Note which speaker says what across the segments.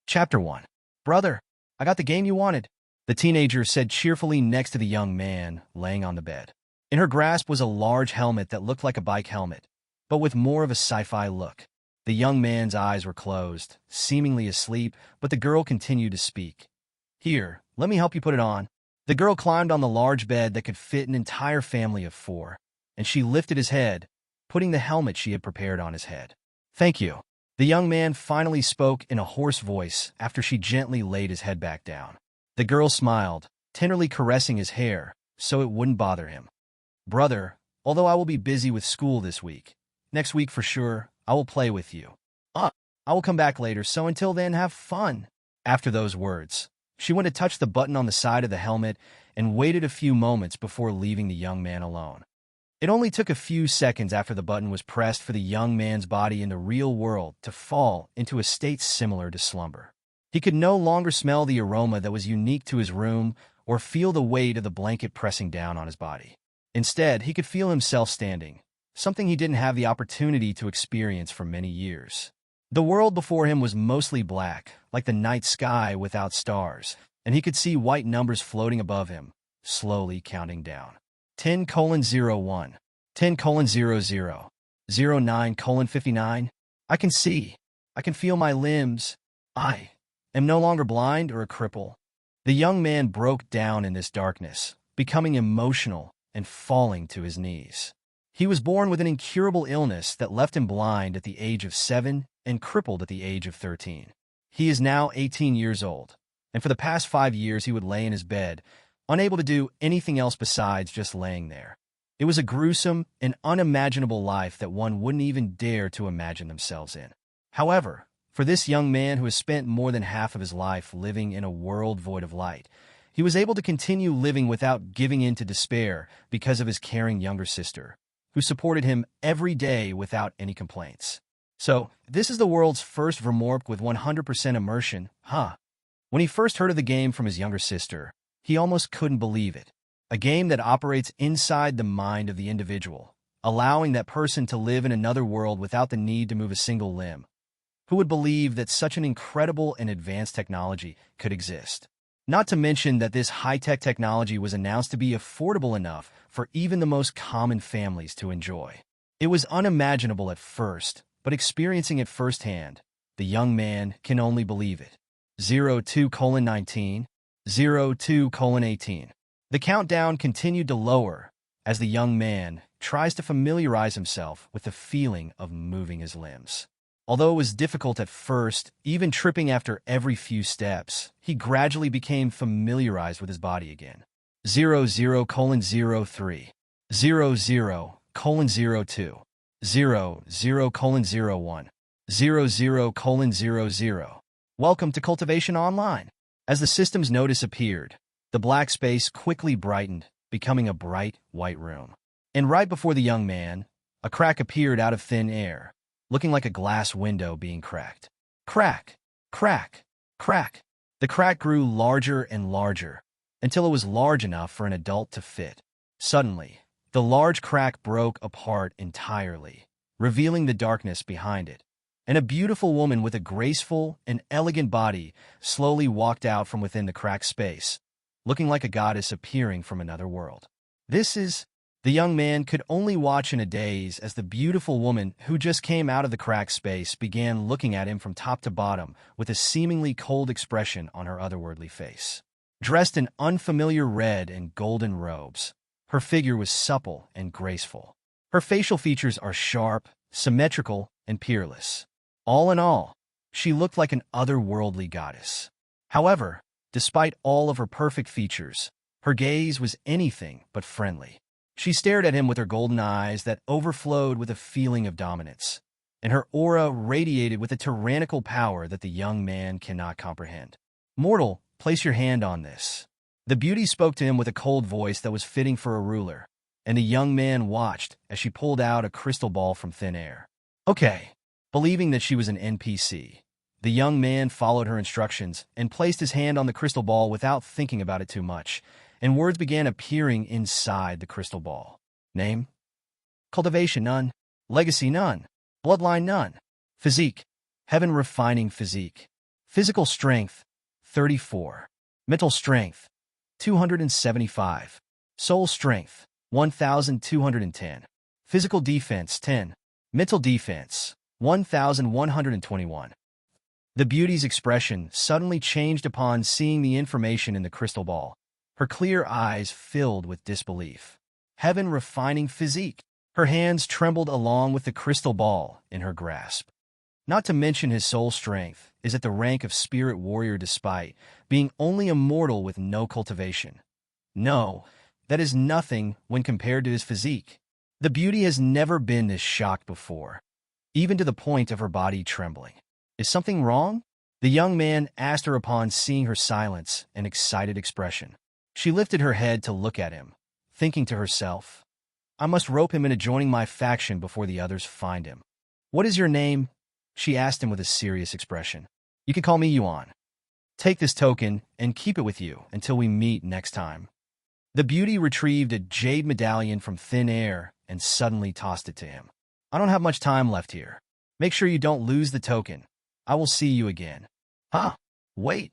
Speaker 1: Chapter 1. Brother, I got the game you wanted, the teenager said cheerfully next to the young man laying on the bed. In her grasp was a large helmet that looked like a bike helmet, but with more of a sci-fi look. The young man's eyes were closed, seemingly asleep, but the girl continued to speak. Here, let me help you put it on. The girl climbed on the large bed that could fit an entire family of 4, and she lifted his head, putting the helmet she had prepared on his head. Thank you. The young man finally spoke in a hoarse voice after she gently laid his head back down. The girl smiled, tenderly caressing his hair, so it wouldn't bother him. Brother, although I will be busy with school this week, next week for sure, I will play with you. I will come back later, so until then, have fun. After those words, she went to touch the button on the side of the helmet and waited a few moments before leaving the young man alone. It only took a few seconds after the button was pressed for the young man's body in the real world to fall into a state similar to slumber. He could no longer smell the aroma that was unique to his room or feel the weight of the blanket pressing down on his body. Instead, he could feel himself standing, something he didn't have the opportunity to experience for many years. The world before him was mostly black, like the night sky without stars, and he could see white numbers floating above him, slowly counting down. 10:01, 10:00, 09:59. I can see. I can feel my limbs. I am no longer blind or a cripple. The young man broke down in this darkness, becoming emotional and falling to his knees. He was born with an incurable illness that left him blind at the age of 7 and crippled at the age of 13. He is now 18 years old, and for the past 5 years he would lay in his bed, unable to do anything else besides just laying there. It was a gruesome and unimaginable life that one wouldn't even dare to imagine themselves in. However, for this young man who has spent more than half of his life living in a world void of light, he was able to continue living without giving in to despair because of his caring younger sister, who supported him every day without any complaints. So, this is the world's first Vermorp with 100% immersion, huh? When he first heard of the game from his younger sister, he almost couldn't believe it. A game that operates inside the mind of the individual, allowing that person to live in another world without the need to move a single limb. Who would believe that such an incredible and advanced technology could exist? Not to mention that this high-tech technology was announced to be affordable enough for even the most common families to enjoy. It was unimaginable at first, but experiencing it firsthand, the young man can only believe it. 02:19, 02:18. The countdown continued to lower as the young man tries to familiarize himself with the feeling of moving his limbs. Although it was difficult at first, even tripping after every few steps, he gradually became familiarized with his body again. 00:03, 00:02, 00:01, 00:00. Welcome to Cultivation Online. As the system's notice appeared, the black space quickly brightened, becoming a bright white room. And right before the young man, a crack appeared out of thin air, looking like a glass window being cracked. Crack, crack, crack. The crack grew larger and larger, until it was large enough for an adult to fit. Suddenly, the large crack broke apart entirely, revealing the darkness behind it. And a beautiful woman with a graceful and elegant body slowly walked out from within the cracked space, looking like a goddess appearing from another world. The young man could only watch in a daze as the beautiful woman who just came out of the cracked space began looking at him from top to bottom with a seemingly cold expression on her otherworldly face. Dressed in unfamiliar red and golden robes, her figure was supple and graceful. Her facial features are sharp, symmetrical, and peerless. All in all, she looked like an otherworldly goddess. However, despite all of her perfect features, her gaze was anything but friendly. She stared at him with her golden eyes that overflowed with a feeling of dominance, and her aura radiated with a tyrannical power that the young man cannot comprehend. Mortal, place your hand on this. The beauty spoke to him with a cold voice that was fitting for a ruler, and the young man watched as she pulled out a crystal ball from thin air. Okay. Believing that she was an NPC, the young man followed her instructions and placed his hand on the crystal ball without thinking about it too much, and words began appearing inside the crystal ball. Name? Cultivation, none. Legacy, none. Bloodline, none. Physique. Heaven refining physique. Physical strength, 34. Mental strength, 275. Soul strength, 1,210. Physical defense, 10. Mental defense, 1,121. The beauty's expression suddenly changed upon seeing the information in the crystal ball. Her clear eyes filled with disbelief. Heaven refining physique. Her hands trembled along with the crystal ball in her grasp. Not to mention his soul strength is at the rank of spirit warrior despite being only a mortal with no cultivation. No, that is nothing when compared to his physique. The beauty has never been this shocked before, even to the point of her body trembling. Is something wrong? The young man asked her upon seeing her silence and excited expression. She lifted her head to look at him, thinking to herself, I must rope him into joining my faction before the others find him. What is your name? She asked him with a serious expression. You can call me Yuan. Take this token and keep it with you until we meet next time. The beauty retrieved a jade medallion from thin air and suddenly tossed it to him. I don't have much time left here. Make sure you don't lose the token. I will see you again. Huh? Wait.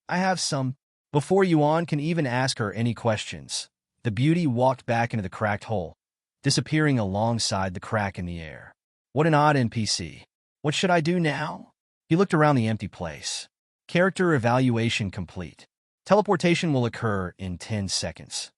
Speaker 1: I have some. Before Yuan can even ask her any questions, the beauty walked back into the cracked hole, disappearing alongside the crack in the air. What an odd NPC. What should I do now? He looked around the empty place. Character evaluation complete. Teleportation will occur in 10 seconds.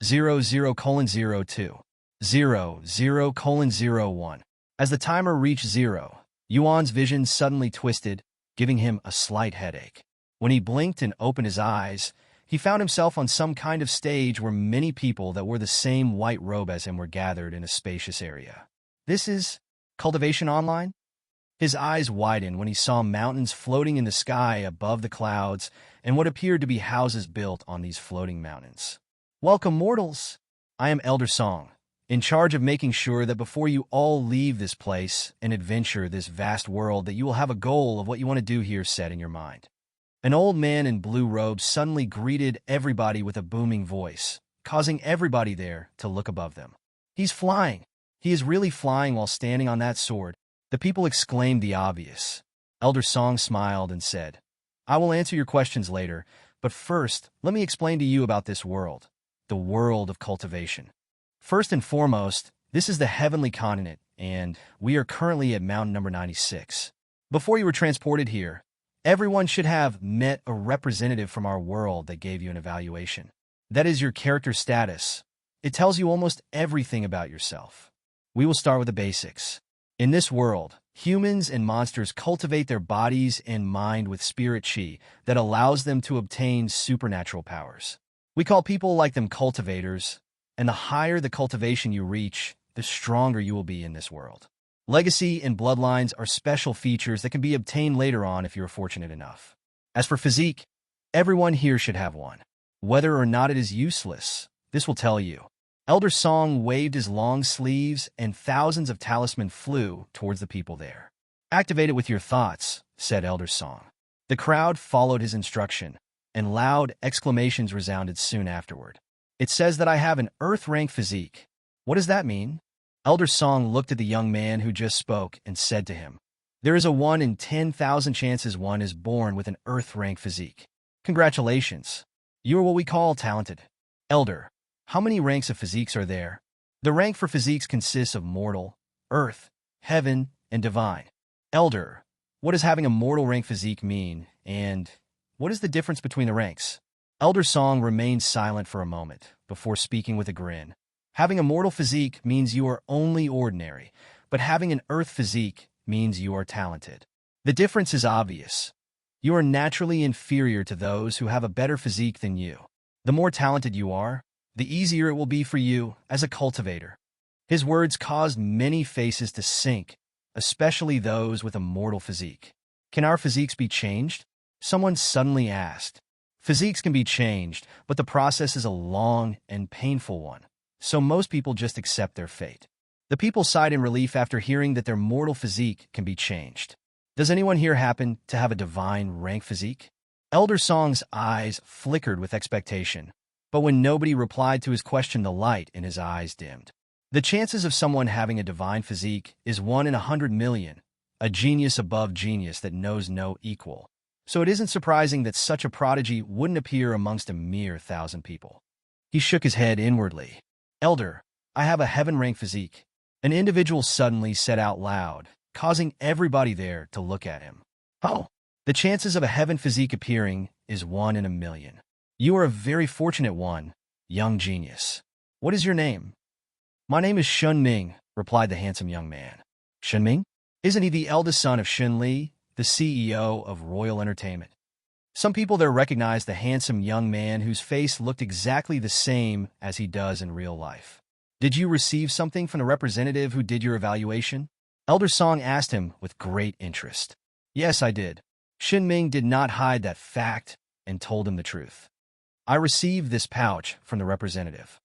Speaker 1: 00:02. 00:01. As the timer reached 0, Yuan's vision suddenly twisted, giving him a slight headache. When he blinked and opened his eyes, he found himself on some kind of stage where many people that wore the same white robe as him were gathered in a spacious area. This is Cultivation Online? His eyes widened when he saw mountains floating in the sky above the clouds and what appeared to be houses built on these floating mountains. Welcome, mortals! I am Elder Song, in charge of making sure that before you all leave this place and adventure this vast world that you will have a goal of what you want to do here set in your mind. An old man in blue robes suddenly greeted everybody with a booming voice, causing everybody there to look above them. He's flying! He is really flying while standing on that sword. The people exclaimed the obvious. Elder Song smiled and said, I will answer your questions later, but first, let me explain to you about this world, the world of cultivation. First and foremost, this is the heavenly continent, and we are currently at mountain number 96. Before you were transported here, everyone should have met a representative from our world that gave you an evaluation. That is your character status. It tells you almost everything about yourself. We will start with the basics. In this world, humans and monsters cultivate their bodies and mind with spirit chi that allows them to obtain supernatural powers. We call people like them cultivators, and the higher the cultivation you reach, the stronger you will be in this world. Legacy and bloodlines are special features that can be obtained later on if you're fortunate enough. As for physique, everyone here should have one. Whether or not it is useless, this will tell you. Elder Song waved his long sleeves and thousands of talisman flew towards the people there. Activate it with your thoughts, said Elder Song. The crowd followed his instruction, and loud exclamations resounded soon afterward. It says that I have an Earth rank physique. What does that mean? Elder Song looked at the young man who just spoke and said to him, there is a 1 in 10,000 chances one is born with an Earth rank physique. Congratulations. You are what we call talented. Elder, how many ranks of physiques are there? The rank for physiques consists of mortal, earth, heaven, and divine. Elder, what does having a mortal rank physique mean, and what is the difference between the ranks? Elder Song remained silent for a moment before speaking with a grin. Having a mortal physique means you are only ordinary, but having an earth physique means you are talented. The difference is obvious. You are naturally inferior to those who have a better physique than you. The more talented you are, the easier it will be for you as a cultivator. His words caused many faces to sink, especially those with a mortal physique. Can our physiques be changed? Someone suddenly asked. Physiques can be changed, but the process is a long and painful one, so most people just accept their fate. The people sighed in relief after hearing that their mortal physique can be changed. Does anyone here happen to have a divine rank physique? Elder Song's eyes flickered with expectation, but when nobody replied to his question, the light in his eyes dimmed. The chances of someone having a divine physique is 1 in 100 million, a genius above genius that knows no equal. so it isn't surprising that such a prodigy wouldn't appear amongst a mere 1,000 people. He shook his head inwardly. Elder, I have a heaven-rank physique. An individual suddenly said out loud, causing everybody there to look at him. Oh, the chances of a heaven physique appearing is 1 in a million. You are a very fortunate one, young genius. What is your name? My name is Shun Ming, replied the handsome young man. Shun Ming? Isn't he the eldest son of Shun Li, the CEO of Royal Entertainment? Some people there recognized the handsome young man whose face looked exactly the same as he does in real life. Did you receive something from the representative who did your evaluation? Elder Song asked him with great interest. Yes, I did. Shin Ming did not hide that fact and told him the truth. I received this pouch from the representative.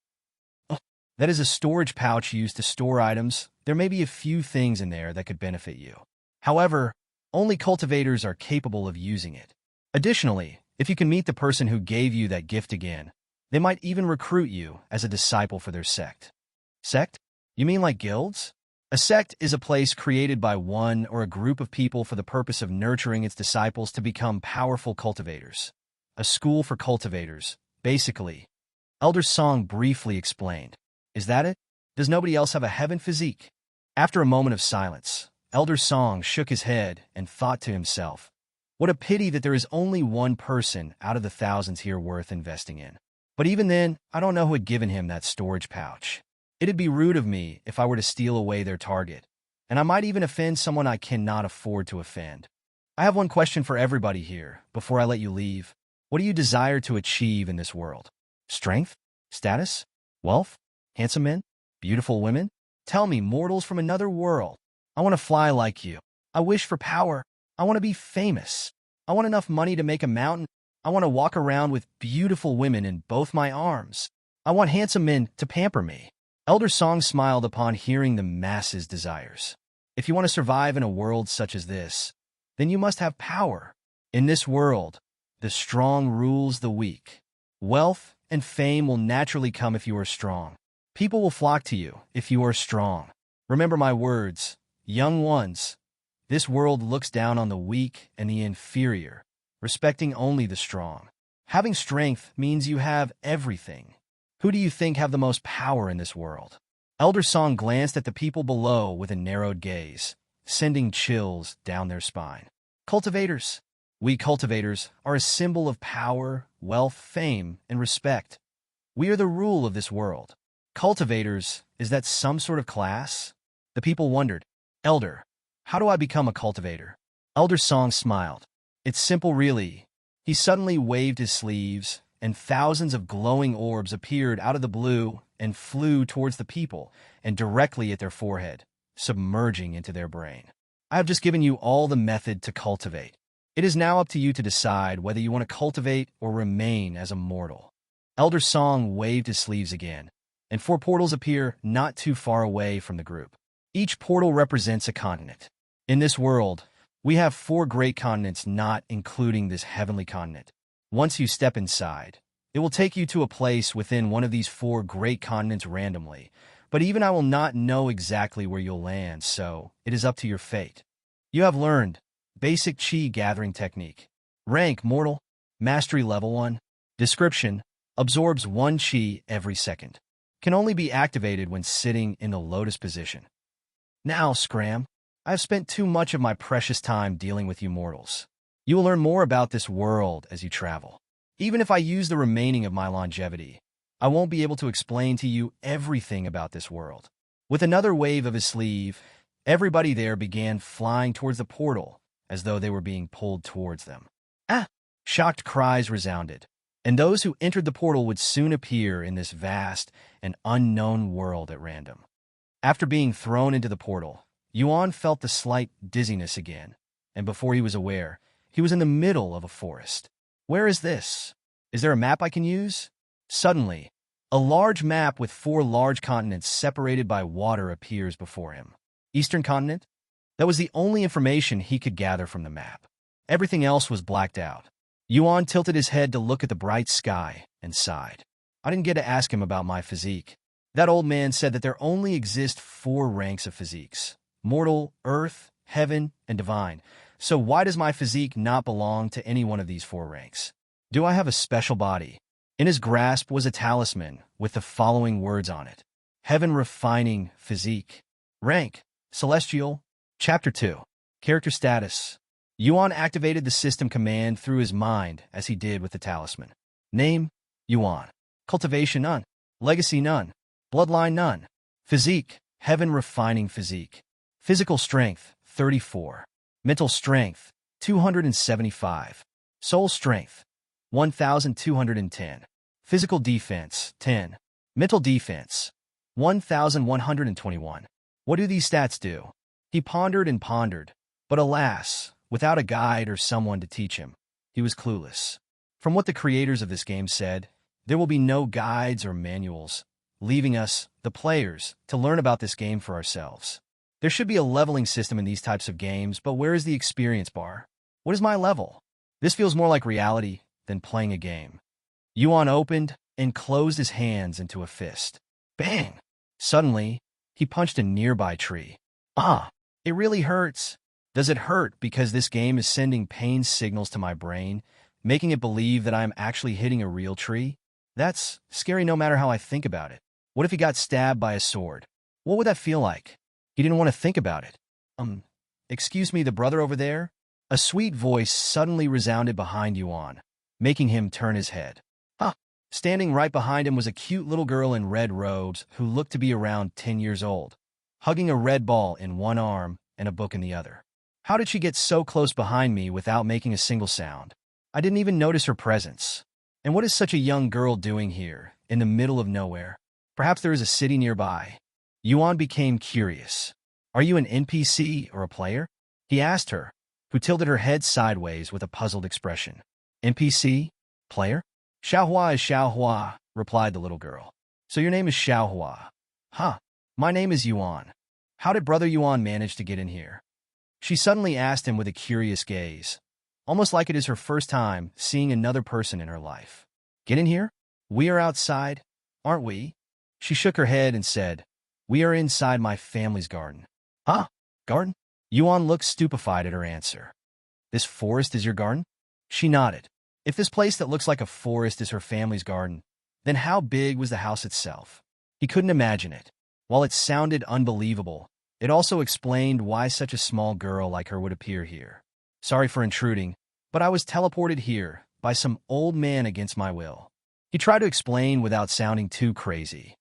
Speaker 1: Oh, that is a storage pouch used to store items. There may be a few things in there that could benefit you. However, only cultivators are capable of using it. Additionally, if you can meet the person who gave you that gift again, they might even recruit you as a disciple for their sect. Sect? You mean like guilds? A sect is a place created by one or a group of people for the purpose of nurturing its disciples to become powerful cultivators. A school for cultivators, basically. Elder Song briefly explained. Is that it? Does nobody else have a heaven physique? After a moment of silence, Elder Song shook his head and thought to himself, what a pity that there is only one person out of the thousands here worth investing in. But even then, I don't know who had given him that storage pouch. It'd be rude of me if I were to steal away their target, and I might even offend someone I cannot afford to offend. I have one question for everybody here before I let you leave. What do you desire to achieve in this world? Strength? Status? Wealth? Handsome men? Beautiful women? Tell me, mortals from another world. I want to fly like you. I wish for power. I want to be famous. I want enough money to make a mountain. I want to walk around with beautiful women in both my arms. I want handsome men to pamper me. Elder Song smiled upon hearing the masses' desires. If you want to survive in a world such as this, then you must have power. In this world, the strong rules the weak. Wealth and fame will naturally come if you are strong. People will flock to you if you are strong. Remember my words, young ones. This world looks down on the weak and the inferior, respecting only the strong. Having strength means you have everything. Who do you think have the most power in this world? Elder Song glanced at the people below with a narrowed gaze, sending chills down their spine. Cultivators. We cultivators are a symbol of power, wealth, fame, and respect. We are the rule of this world. Cultivators, is that some sort of class? The people wondered. Elder, how do I become a cultivator? Elder Song smiled. It's simple really. He suddenly waved his sleeves, and thousands of glowing orbs appeared out of the blue and flew towards the people and directly at their forehead, submerging into their brain. I have just given you all the method to cultivate. It is now up to you to decide whether you want to cultivate or remain as a mortal. Elder Song waved his sleeves again, and 4 portals appear not too far away from the group. Each portal represents a continent. In this world, we have 4 great continents, not including this heavenly continent. Once you step inside, it will take you to a place within one of these 4 great continents randomly, but even I will not know exactly where you'll land, so it is up to your fate. You have learned Basic Qi Gathering Technique. Rank Mortal. Mastery Level 1. Description: absorbs 1 Qi every second. Can only be activated when sitting in the lotus position. Now, Scram, I have spent too much of my precious time dealing with you mortals. You will learn more about this world as you travel. Even if I use the remaining of my longevity, I won't be able to explain to you everything about this world. With another wave of his sleeve, everybody there began flying towards the portal as though they were being pulled towards them. Ah! Shocked cries resounded, and those who entered the portal would soon appear in this vast and unknown world at random. After being thrown into the portal, Yuan felt the slight dizziness again, and before he was aware, he was in the middle of a forest. Where is this? Is there a map I can use? Suddenly, a large map with 4 large continents separated by water appears before him. Eastern continent? That was the only information he could gather from the map. Everything else was blacked out. Yuan tilted his head to look at the bright sky and sighed. I didn't get to ask him about my physique. That old man said that there only exist 4 ranks of physiques: mortal, earth, heaven, and divine. So why does my physique not belong to any one of these 4 ranks? Do I have a special body? In his grasp was a talisman with the following words on it. Heaven refining physique. Rank, Celestial. Chapter 2. Character status. Yuan activated the system command through his mind as he did with the talisman. Name, Yuan. Cultivation, none. Legacy, none. Bloodline, none. Physique, Heaven refining physique. Physical strength, 34. Mental strength, 275. Soul strength, 1,210. Physical defense, 10. Mental defense, 1,121. What do these stats do? He pondered and pondered, but alas, without a guide or someone to teach him, he was clueless. From what the creators of this game said, there will be no guides or manuals, leaving us, the players, to learn about this game for ourselves. There should be a leveling system in these types of games, but where is the experience bar? What is my level? This feels more like reality than playing a game. Yuan opened and closed his hands into a fist. Bang! Suddenly, he punched a nearby tree. Ah, it really hurts. Does it hurt because this game is sending pain signals to my brain, making it believe that I am actually hitting a real tree? That's scary no matter how I think about it. What if he got stabbed by a sword? What would that feel like? He didn't want to think about it. Excuse me, the brother over there? A sweet voice suddenly resounded behind Yuan, making him turn his head. Standing right behind him was a cute little girl in red robes who looked to be around 10 years old, hugging a red ball in one arm and a book in the other. How did she get so close behind me without making a single sound? I didn't even notice her presence. And what is such a young girl doing here, in the middle of nowhere? Perhaps there is a city nearby. Yuan became curious. Are you an NPC or a player? He asked her, who tilted her head sideways with a puzzled expression. NPC? Player? Xiaohua is Xiaohua, replied the little girl. So your name is Xiaohua. My name is Yuan. How did Brother Yuan manage to get in here? She suddenly asked him with a curious gaze, almost like it is her first time seeing another person in her life. Get in here? We are outside, aren't we? She shook her head and said, We are inside my family's garden. Garden? Yuan looked stupefied at her answer. This forest is your garden? She nodded. If this place that looks like a forest is her family's garden, then how big was the house itself? He couldn't imagine it. While it sounded unbelievable, it also explained why such a small girl like her would appear here. Sorry for intruding, but I was teleported here by some old man against my will. He tried to explain without sounding too crazy.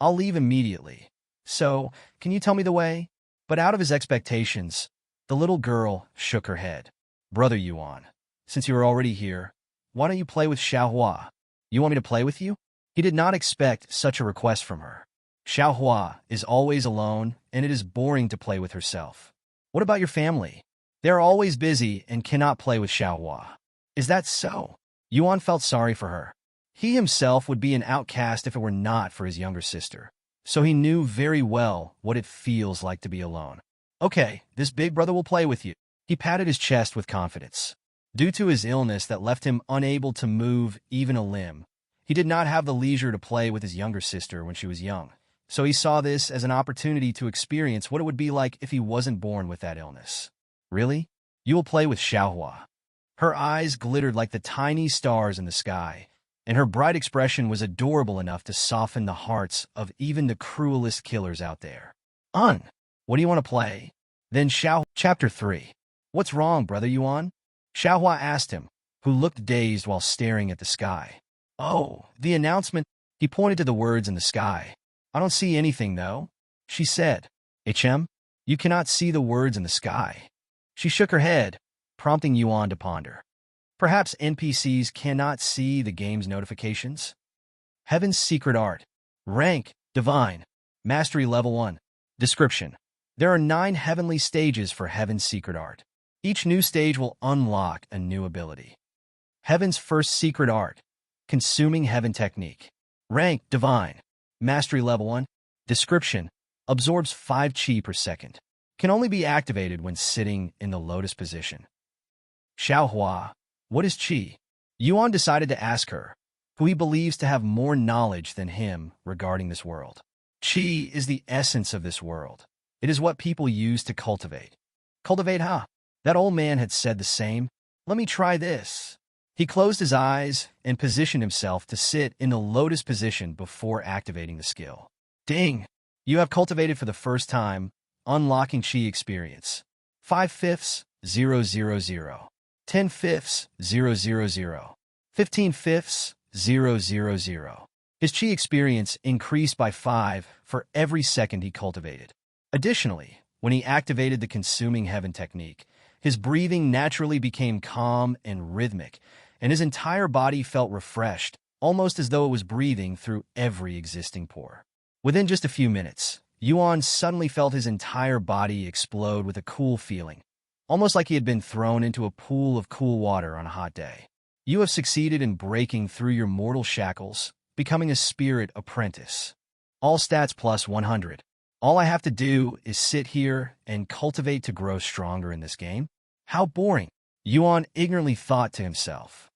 Speaker 1: I'll leave immediately. So, can you tell me the way? But out of his expectations, the little girl shook her head. Brother Yuan, since you are already here, why don't you play with Xiaohua? You want me to play with you? He did not expect such a request from her. Xiaohua is always alone, and it is boring to play with herself. What about your family? They are always busy and cannot play with Xiaohua. Is that so? Yuan felt sorry for her. He himself would be an outcast if it were not for his younger sister, so he knew very well what it feels like to be alone. Okay, this big brother will play with you. He patted his chest with confidence. Due to his illness that left him unable to move even a limb, he did not have the leisure to play with his younger sister when she was young, so he saw this as an opportunity to experience what it would be like if he wasn't born with that illness. Really? You will play with Xiaohua? Her eyes glittered like the tiny stars in the sky, and her bright expression was adorable enough to soften the hearts of even the cruelest killers out there. What do you want to play? Then Chapter 3. What's wrong, Brother Yuan? Xiaohua asked him, who looked dazed while staring at the sky. Oh, the announcement. He pointed to the words in the sky. I don't see anything, though, she said. You cannot see the words in the sky. She shook her head, prompting Yuan to ponder. Perhaps NPCs cannot see the game's notifications? Heaven's Secret Art. Rank, Divine. Mastery Level 1. Description. There are 9 heavenly stages for Heaven's Secret Art. Each new stage will unlock a new ability. Heaven's First Secret Art. Consuming Heaven Technique. Rank, Divine. Mastery Level 1. Description. Absorbs 5 chi per second. Can only be activated when sitting in the lotus position. Xiaohua. What is chi? Yuan decided to ask her, who he believes to have more knowledge than him regarding this world. Chi is the essence of this world. It is what people use to cultivate. Cultivate, That old man had said the same. Let me try this. He closed his eyes and positioned himself to sit in the lotus position before activating the skill. Ding! You have cultivated for the first time, unlocking chi experience. 5/5, 000. 10/5, 000. 15/5, 000. His chi experience increased by 5 for every second he cultivated. Additionally, when he activated the consuming heaven technique, his breathing naturally became calm and rhythmic, and his entire body felt refreshed, almost as though it was breathing through every existing pore. Within just a few minutes, Yuan suddenly felt his entire body explode with a cool feeling, almost like he had been thrown into a pool of cool water on a hot day. You have succeeded in breaking through your mortal shackles, becoming a spirit apprentice. All stats plus 100. All I have to do is sit here and cultivate to grow stronger in this game? How boring, Yuan ignorantly thought to himself.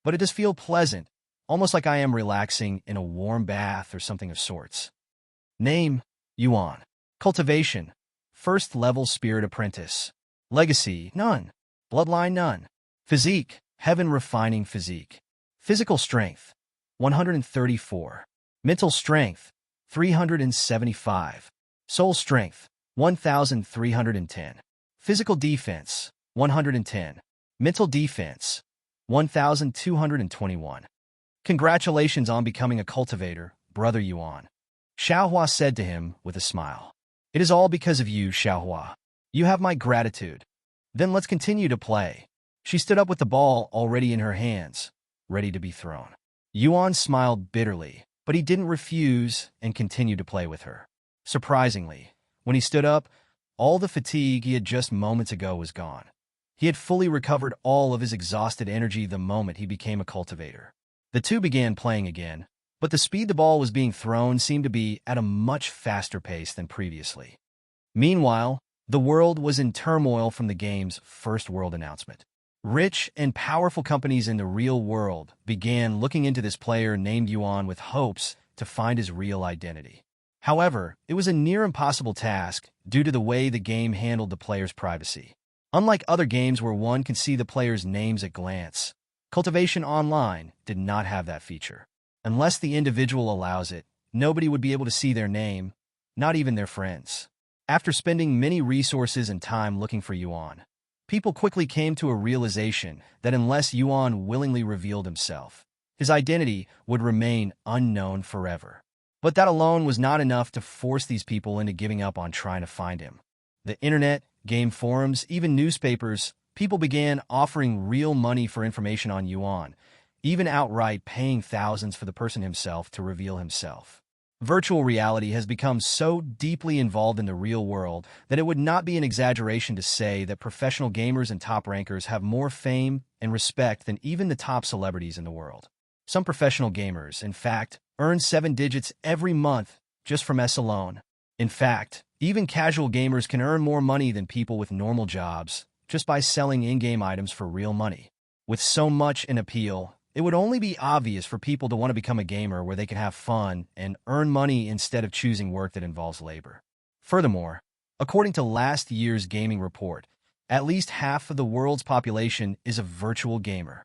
Speaker 1: But it does feel pleasant, almost like I am relaxing in a warm bath or something of sorts. Name, Yuan. Cultivation, first level spirit apprentice. Legacy, none. Bloodline, none. Physique, heaven refining physique. Physical strength, 134. Mental strength, 375. Soul strength, 1,310. Physical defense, 110. Mental defense, 1,221. Congratulations on becoming a cultivator, Brother Yuan. Xiaohua said to him with a smile. It is all because of you, Xiaohua. You have my gratitude. Then let's continue to play. She stood up with the ball already in her hands, ready to be thrown. Yuan smiled bitterly, but he didn't refuse and continued to play with her. Surprisingly, when he stood up, all the fatigue he had just moments ago was gone. He had fully recovered all of his exhausted energy the moment he became a cultivator. The two began playing again, but the speed the ball was being thrown seemed to be at a much faster pace than previously. Meanwhile, the world was in turmoil from the game's first world announcement. Rich and powerful companies in the real world began looking into this player named Yuan with hopes to find his real identity. However, it was a near impossible task due to the way the game handled the player's privacy. Unlike other games where one can see the player's names at glance, Cultivation Online did not have that feature. Unless the individual allows it, nobody would be able to see their name, not even their friends. After spending many resources and time looking for Yuan, people quickly came to a realization that unless Yuan willingly revealed himself, his identity would remain unknown forever. But that alone was not enough to force these people into giving up on trying to find him. The internet, game forums, even newspapers, people began offering real money for information on Yuan, even outright paying thousands for the person himself to reveal himself. Virtual reality has become so deeply involved in the real world that it would not be an exaggeration to say that professional gamers and top rankers have more fame and respect than even the top celebrities in the world. Some professional gamers, in fact, earn 7 digits every month just from S alone. In fact, even casual gamers can earn more money than people with normal jobs just by selling in-game items for real money. With so much in appeal, it would only be obvious for people to want to become a gamer where they can have fun and earn money instead of choosing work that involves labor. Furthermore, according to last year's gaming report, at least half of the world's population is a virtual gamer.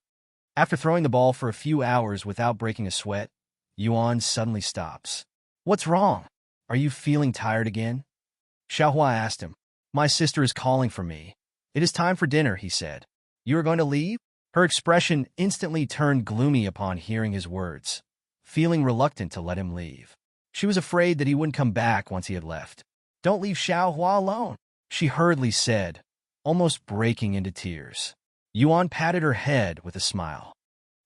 Speaker 1: After throwing the ball for a few hours without breaking a sweat, Yuan suddenly stops. What's wrong? Are you feeling tired again? Xiaohua asked him. My sister is calling for me. It is time for dinner, he said. You are going to leave? Her expression instantly turned gloomy upon hearing his words, feeling reluctant to let him leave. She was afraid that he wouldn't come back once he had left. Don't leave Xiaohua alone, she hurriedly said, almost breaking into tears. Yuan patted her head with a smile.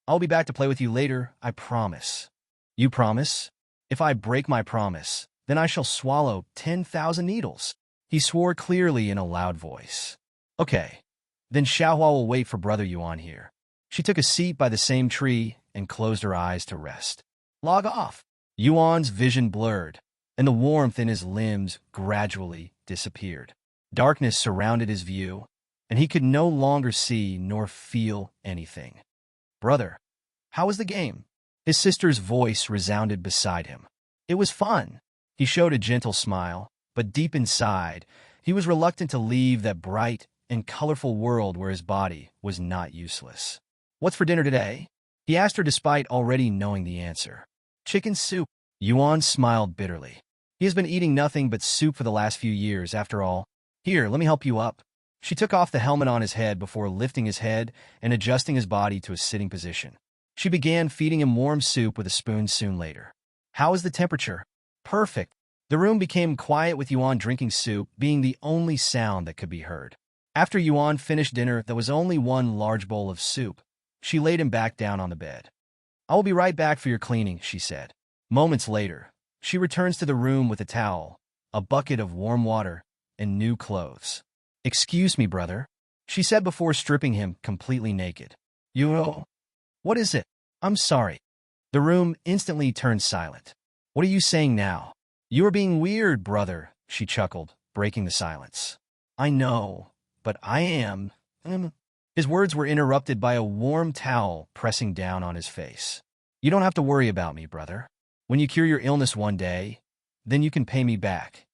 Speaker 1: I'll be back to play with you later, I promise. You promise? If I break my promise, then I shall swallow 10,000 needles. He swore clearly in a loud voice. Okay, then Xiaohua will wait for Brother Yuan here. She took a seat by the same tree and closed her eyes to rest. Log off. Yuan's vision blurred, and the warmth in his limbs gradually disappeared. Darkness surrounded his view, and he could no longer see nor feel anything. Brother, how was the game? His sister's voice resounded beside him. It was fun. He showed a gentle smile, but deep inside, he was reluctant to leave that bright, and colorful world where his body was not useless. "What's for dinner today?" he asked her despite already knowing the answer. "Chicken soup." Yuan smiled bitterly. He has been eating nothing but soup for the last few years, after all. "Here, let me help you up." She took off the helmet on his head before lifting his head and adjusting his body to a sitting position. She began feeding him warm soup with a spoon soon later. "How is the temperature?" "Perfect." The room became quiet with Yuan drinking soup being the only sound that could be heard. After Yuan finished dinner, there was only one large bowl of soup. She laid him back down on the bed. "I will be right back for your cleaning," she said. Moments later, she returns to the room with a towel, a bucket of warm water, and new clothes. "Excuse me, brother," she said before stripping him completely naked. What is it?" "I'm sorry." The room instantly turned silent. "What are you saying now?" "You are being weird, brother," she chuckled, breaking the silence. "I know, but I am." His words were interrupted by a warm towel pressing down on his face. "You don't have to worry about me, brother. When you cure your illness one day, then you can pay me back."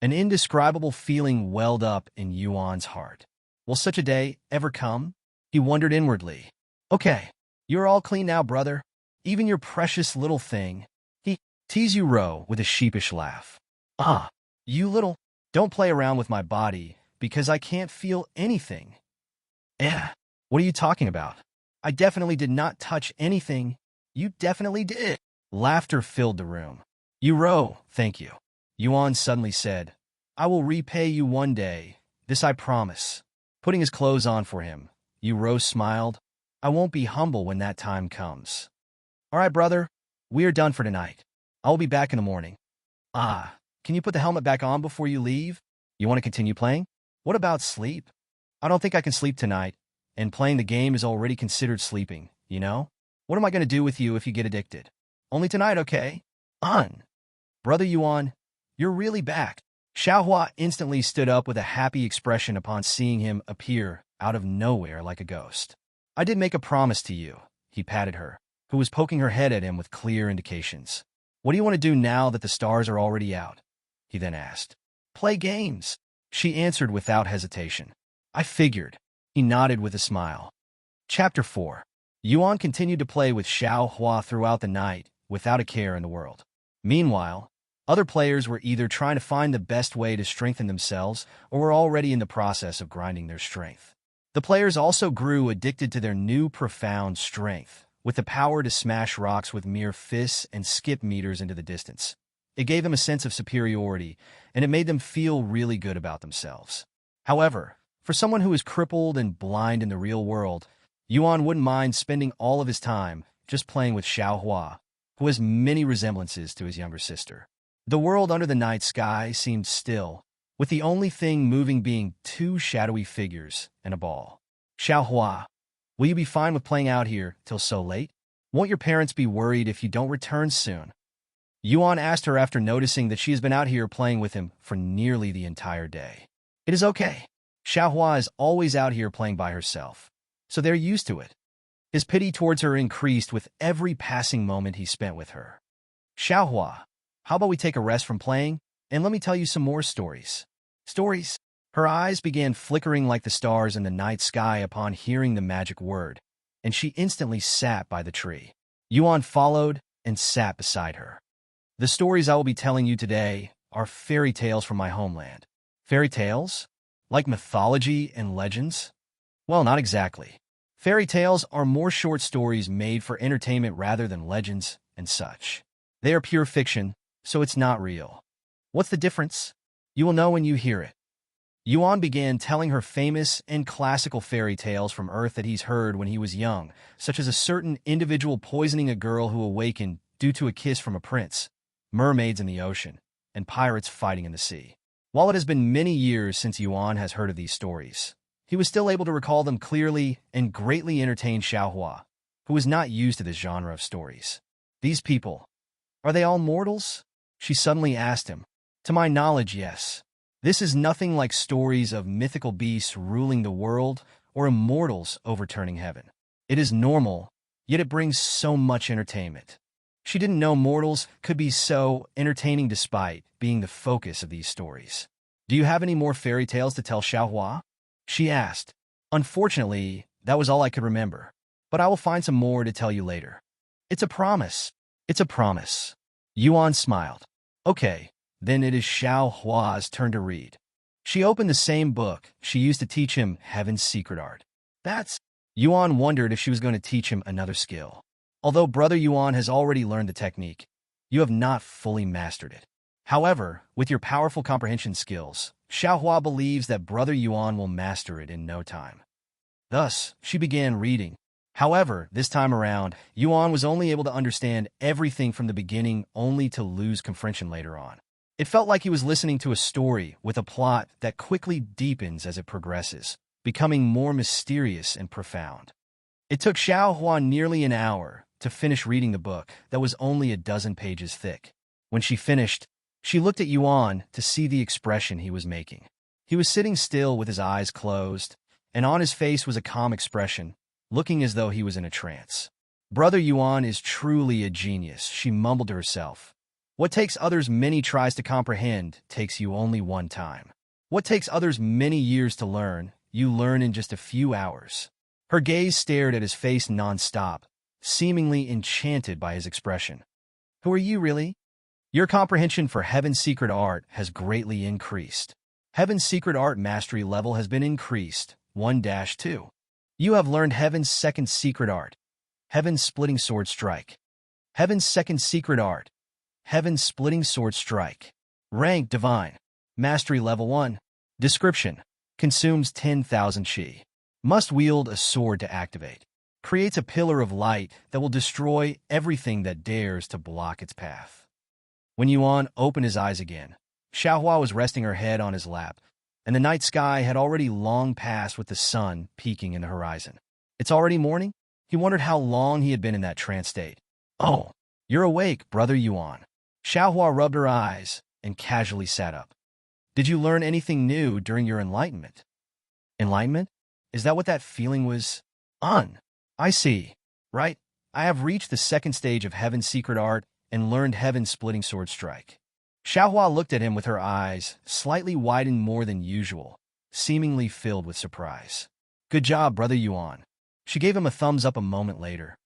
Speaker 1: An indescribable feeling welled up in Yuan's heart. Will such a day ever come? He wondered inwardly. "Okay, you're all clean now, brother. Even your precious little thing." He teased Ro with a sheepish laugh. You little, don't play around with my body, because I can't feel anything." What are you talking about?" "I definitely did not touch anything." "You definitely did." Laughter filled the room. "Ro, thank you," Yuan suddenly said. "I will repay you one day, this I promise." Putting his clothes on for him, Ro smiled. "I won't be humble when that time comes." "All right, brother, we are done for tonight. I will be back in the morning." Can you put the helmet back on before you leave?" "You want to continue playing?" "What about sleep?" "I don't think I can sleep tonight, and playing the game is already considered sleeping, you know? What am I going to do with you if you get addicted?" "Only tonight, okay?" Brother Yuan, you're really back." Xiaohua instantly stood up with a happy expression upon seeing him appear out of nowhere like a ghost. "I did make a promise to you," he patted her, who was poking her head at him with clear indications. "What do you want to do now that the stars are already out?" he then asked. "Play games," she answered without hesitation. "I figured." He nodded with a smile. Chapter 4. Yuan continued to play with Xiaohua throughout the night, without a care in the world. Meanwhile, other players were either trying to find the best way to strengthen themselves or were already in the process of grinding their strength. The players also grew addicted to their new profound strength, with the power to smash rocks with mere fists and skip meters into the distance. It gave them a sense of superiority, and it made them feel really good about themselves. However, for someone who is crippled and blind in the real world, Yuan wouldn't mind spending all of his time just playing with Xiaohua, who has many resemblances to his younger sister. The world under the night sky seemed still, with the only thing moving being two shadowy figures and a ball. "Xiaohua, will you be fine with playing out here till so late? Won't your parents be worried if you don't return soon?" Yuan asked her after noticing that she has been out here playing with him for nearly the entire day. "It is okay. Xiaohua is always out here playing by herself, so they're used to it." His pity towards her increased with every passing moment he spent with her. "Xiaohua, how about we take a rest from playing, and let me tell you some more stories." "Stories?" Her eyes began flickering like the stars in the night sky upon hearing the magic word, and she instantly sat by the tree. Yuan followed and sat beside her. "The stories I will be telling you today are fairy tales from my homeland." "Fairy tales? Like mythology and legends?" "Well, not exactly. Fairy tales are more short stories made for entertainment rather than legends and such. They are pure fiction, so it's not real." "What's the difference?" "You will know when you hear it." Yuan began telling her famous and classical fairy tales from Earth that he's heard when he was young, such as a certain individual poisoning a girl who awakened due to a kiss from a prince, mermaids in the ocean, and pirates fighting in the sea. While it has been many years since Yuan has heard of these stories, he was still able to recall them clearly and greatly entertained Xiaohua, who was not used to this genre of stories. "These people, are they all mortals?" she suddenly asked him. "To my knowledge, yes. This is nothing like stories of mythical beasts ruling the world or immortals overturning heaven. It is normal, yet it brings so much entertainment." She didn't know mortals could be so entertaining despite being the focus of these stories. "Do you have any more fairy tales to tell, Xiaohua?" She asked. Unfortunately, that was all I could remember. But I will find some more to tell you later. It's a promise. It's a promise. Yuan smiled. Okay, then it is Xiao Hua's turn to read. She opened the same book she used to teach him Heaven's secret art. That's... Yuan wondered if she was going to teach him another skill. Although Brother Yuan has already learned the technique, you have not fully mastered it. However, with your powerful comprehension skills, Xiaohua believes that Brother Yuan will master it in no time. Thus, she began reading. However, this time around, Yuan was only able to understand everything from the beginning only to lose comprehension later on. It felt like he was listening to a story with a plot that quickly deepens as it progresses, becoming more mysterious and profound. It took Xiaohua nearly an hour to finish reading the book that was only a dozen pages thick. When she finished, she looked at Yuan to see the expression he was making. He was sitting still with his eyes closed, and on his face was a calm expression, looking as though he was in a trance. Brother Yuan is truly a genius, she mumbled to herself. What takes others many tries to comprehend takes you only one time. What takes others many years to learn, you learn in just a few hours. Her gaze stared at his face non-stop, seemingly enchanted by his expression. Who are you, really? Your comprehension for Heaven's secret art has greatly increased. Heaven's secret art mastery level has been increased, 1-2. You have learned Heaven's second secret art, Heaven's splitting sword strike. Heaven's second secret art, Heaven's splitting sword strike. Rank Divine. Mastery Level 1. Description. Consumes 10,000 Qi. Must wield a sword to activate. Creates a pillar of light that will destroy everything that dares to block its path. When Yuan opened his eyes again, Xiaohua was resting her head on his lap, and the night sky had already long passed with the sun peeking in the horizon. It's already morning? He wondered how long he had been in that trance state. Oh, you're awake, Brother Yuan. Xiaohua rubbed her eyes and casually sat up. Did you learn anything new during your enlightenment? Enlightenment? Is that what that feeling was? I see. Right, I have reached the second stage of Heaven's secret art and learned Heaven's splitting sword strike. Xiaohua looked at him with her eyes, slightly widened more than usual, seemingly filled with surprise. Good job, Brother Yuan. She gave him a thumbs up a moment later.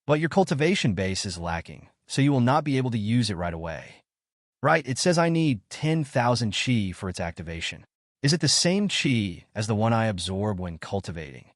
Speaker 1: But your cultivation base is lacking, so you will not be able to use it right away. Right, it says I need 10,000 Qi for its activation. Is it the same Qi as the one I absorb when cultivating?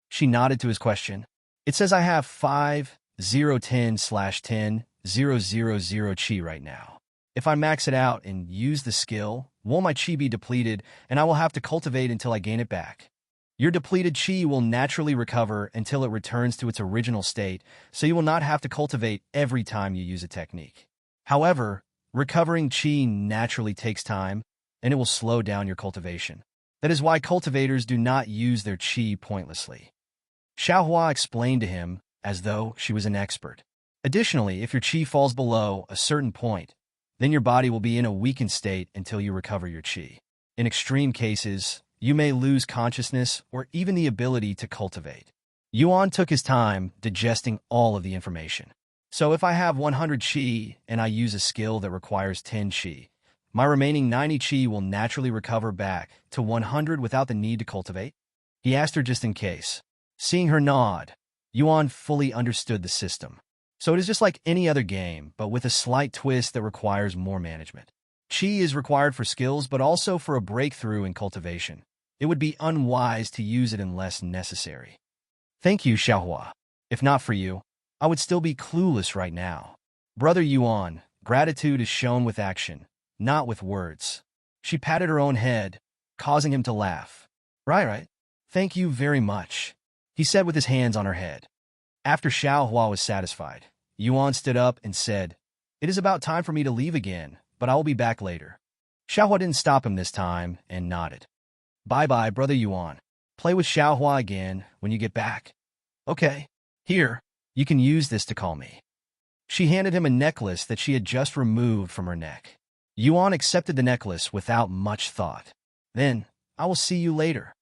Speaker 1: She nodded to his question. It says I have 5010/10,000 Qi right now. If I max it out and use the skill, will my Qi be depleted and I will have to cultivate until I gain it back? Your depleted Qi will naturally recover until it returns to its original state, so you will not have to cultivate every time you use a technique. However, recovering Qi naturally takes time, and it will slow down your cultivation. That is why cultivators do not use their Qi pointlessly. Xiaohua explained to him as though she was an expert. Additionally, if your Qi falls below a certain point, then your body will be in a weakened state until you recover your Qi. In extreme cases, you may lose consciousness or even the ability to cultivate. Yuan took his time digesting all of the information. So if I have 100 Qi and I use a skill that requires 10 Qi, my remaining 90 Qi will naturally recover back to 100 without the need to cultivate? He asked her just in case. Seeing her nod, Yuan fully understood the system. So it is just like any other game, but with a slight twist that requires more management. Qi is required for skills, but also for a breakthrough in cultivation. It would be unwise to use it unless necessary. Thank you, Xiaohua. If not for you, I would still be clueless right now. Brother Yuan, gratitude is shown with action, not with words. She patted her own head, causing him to laugh. Right. Thank you very much, he said with his hands on her head. After Xiaohua was satisfied, Yuan stood up and said, It is about time for me to leave again, but I will be back later. Xiaohua didn't stop him this time and nodded. Bye-bye, Brother Yuan. Play with Xiaohua again when you get back. Okay. Here, you can use this to call me. She handed him a necklace that she had just removed from her neck. Yuan accepted the necklace without much thought. Then, I will see you later.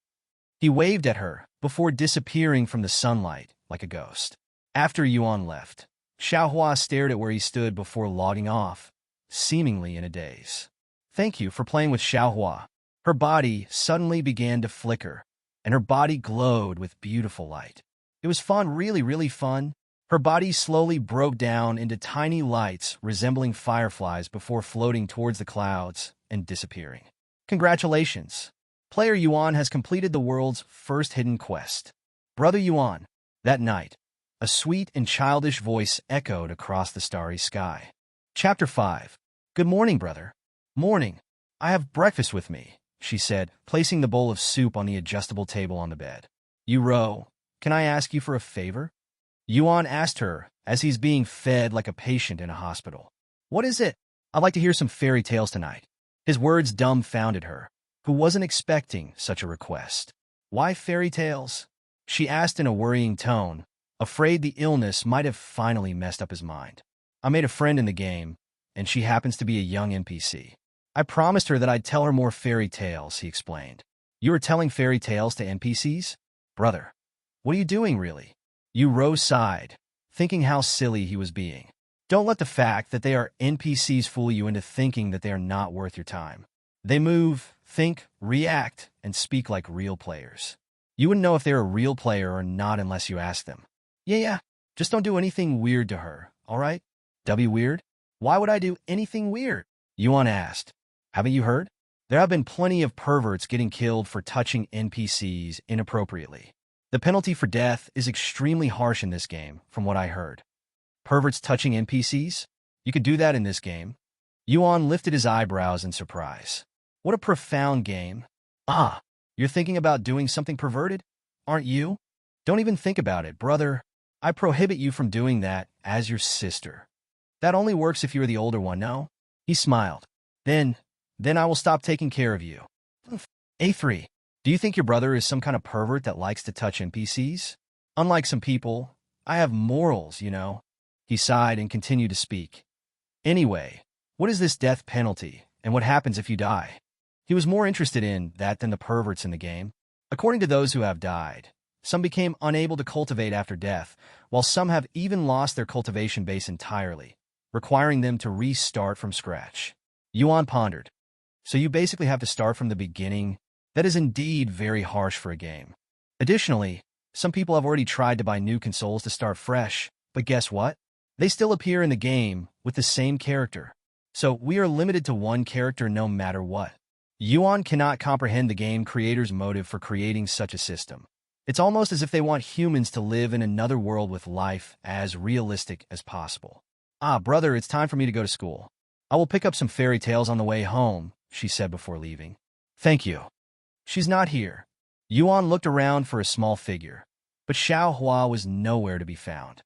Speaker 1: He waved at her before disappearing from the sunlight like a ghost. After Yuan left, Xiaohua stared at where he stood before logging off, seemingly in a daze. Thank you for playing with Xiaohua. Her body suddenly began to flicker, and her body glowed with beautiful light. It was fun, really, really fun. Her body slowly broke down into tiny lights resembling fireflies before floating towards the clouds and disappearing. Congratulations! Player Yuan has completed the world's first hidden quest. Brother Yuan. That night, a sweet and childish voice echoed across the starry sky. Chapter 5. Good morning, brother. Morning. I have breakfast with me, she said, placing the bowl of soup on the adjustable table on the bed. Ro, can I ask you for a favor? Yuan asked her as he's being fed like a patient in a hospital. What is it? I'd like to hear some fairy tales tonight. His words dumbfounded her, who wasn't expecting such a request. Why fairy tales? She asked in a worrying tone, afraid the illness might have finally messed up his mind. I made a friend in the game, and she happens to be a young NPC. I promised her that I'd tell her more fairy tales, he explained. You are telling fairy tales to NPCs? Brother, what are you doing, really? Ro sighed, thinking how silly he was being. Don't let the fact that they are NPCs fool you into thinking that they are not worth your time. They move, think, react, and speak like real players. You wouldn't know if they're a real player or not unless you ask them. Yeah, just don't do anything weird to her, all right? Weird? Why would I do anything weird? Yuan asked. Haven't you heard? There have been plenty of perverts getting killed for touching NPCs inappropriately. The penalty for death is extremely harsh in this game, from what I heard. Perverts touching NPCs? You could do that in this game? Yuan lifted his eyebrows in surprise. What a profound game. Ah, you're thinking about doing something perverted? Aren't you? Don't even think about it, brother. I prohibit you from doing that as your sister. That only works if you're the older one, no? He smiled. Then I will stop taking care of you. A3. Do you think your brother is some kind of pervert that likes to touch NPCs? Unlike some people, I have morals, you know. He sighed and continued to speak. Anyway, what is this death penalty, and what happens if you die? He was more interested in that than the perverts in the game. According to those who have died, some became unable to cultivate after death, while some have even lost their cultivation base entirely, requiring them to restart from scratch. Yuan pondered. So you basically have to start from the beginning? That is indeed very harsh for a game. Additionally, some people have already tried to buy new consoles to start fresh, but guess what? They still appear in the game with the same character. So we are limited to one character no matter what. Yuan cannot comprehend the game creator's motive for creating such a system. It's almost as if they want humans to live in another world with life as realistic as possible. Ah, brother, it's time for me to go to school. I will pick up some fairy tales on the way home, she said before leaving. Thank you. She's not here. Yuan looked around for a small figure, but Xiao Hua was nowhere to be found.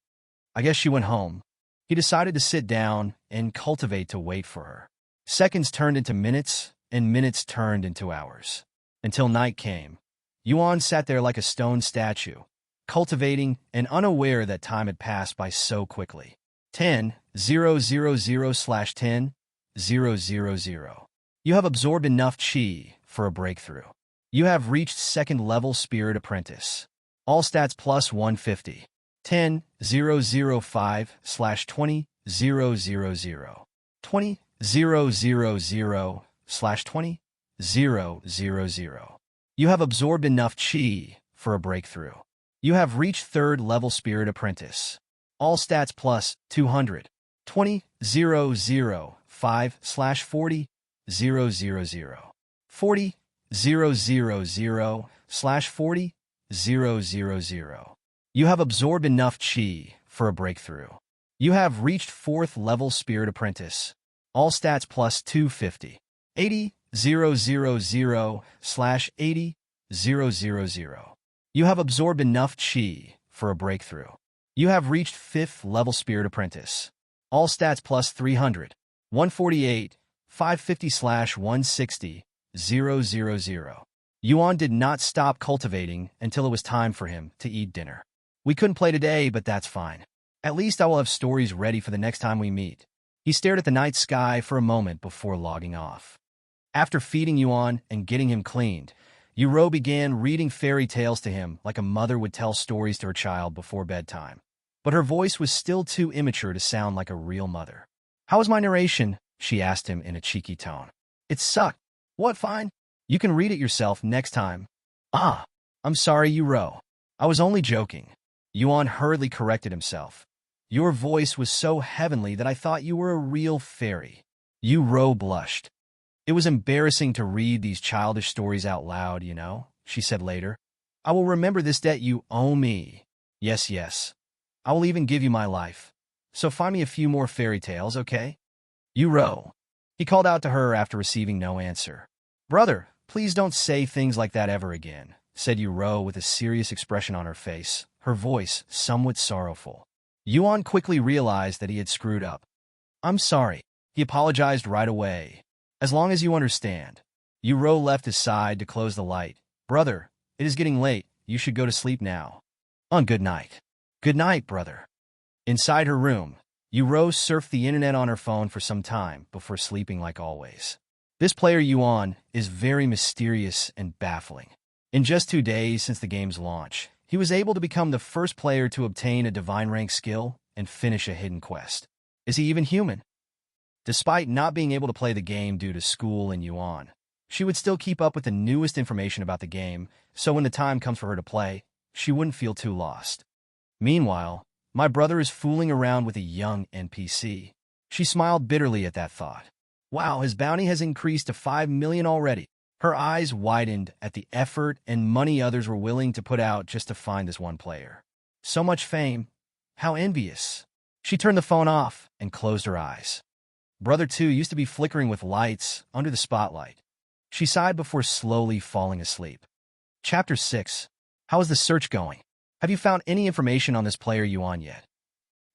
Speaker 1: I guess she went home. He decided to sit down and cultivate to wait for her. Seconds turned into minutes, and minutes turned into hours. Until night came. Yuan sat there like a stone statue, cultivating and unaware that time had passed by so quickly. 10,000/10,000. You have absorbed enough chi for a breakthrough. You have reached second level Spirit Apprentice. All stats plus 150. 10,005/20,000. 20,000/20,000. You have absorbed enough chi for a breakthrough. You have reached third level Spirit Apprentice. All stats plus 200. 20,005/40,000. 40,000/40,000. You have absorbed enough chi for a breakthrough. You have reached fourth level Spirit Apprentice. All stats plus 250. 80,000/80,000. You have absorbed enough chi for a breakthrough. You have reached fifth level Spirit Apprentice. All stats plus 300. 148, 550/160,000. Yuan did not stop cultivating until it was time for him to eat dinner. We couldn't play today, but that's fine. At least I will have stories ready for the next time we meet. He stared at the night sky for a moment before logging off. After feeding Yuan and getting him cleaned, Ro began reading fairy tales to him like a mother would tell stories to her child before bedtime. But her voice was still too immature to sound like a real mother. How was my narration? She asked him in a cheeky tone. It sucked. What, fine? You can read it yourself next time. Ah, I'm sorry, Uro. I was only joking. Yuan hurriedly corrected himself. Your voice was so heavenly that I thought you were a real fairy. Uro blushed. It was embarrassing to read these childish stories out loud, she said later. I will remember this debt you owe me. Yes, yes. I will even give you my life. So find me a few more fairy tales, okay? Uro. He called out to her after receiving no answer. Brother, please don't say things like that ever again, said Uro with a serious expression on her face, her voice somewhat sorrowful. Yuan quickly realized that he had screwed up. I'm sorry. He apologized right away. As long as you understand. Uro left his side to close the light. Brother, it is getting late. You should go to sleep now. On good night. Good night, brother. Inside her room, Uro surfed the internet on her phone for some time before sleeping like always. This player Yuan is very mysterious and baffling. In just 2 days since the game's launch, he was able to become the first player to obtain a divine rank skill and finish a hidden quest. Is he even human? Despite not being able to play the game due to school and Yuan, she would still keep up with the newest information about the game, so when the time comes for her to play, she wouldn't feel too lost. Meanwhile, my brother is fooling around with a young NPC. She smiled bitterly at that thought. Wow, his bounty has increased to 5 million already. Her eyes widened at the effort and money others were willing to put out just to find this one player. So much fame. How envious. She turned the phone off and closed her eyes. Brother 2 used to be flickering with lights under the spotlight. She sighed before slowly falling asleep. Chapter 6. How is the search going? Have you found any information on this player Yuan yet?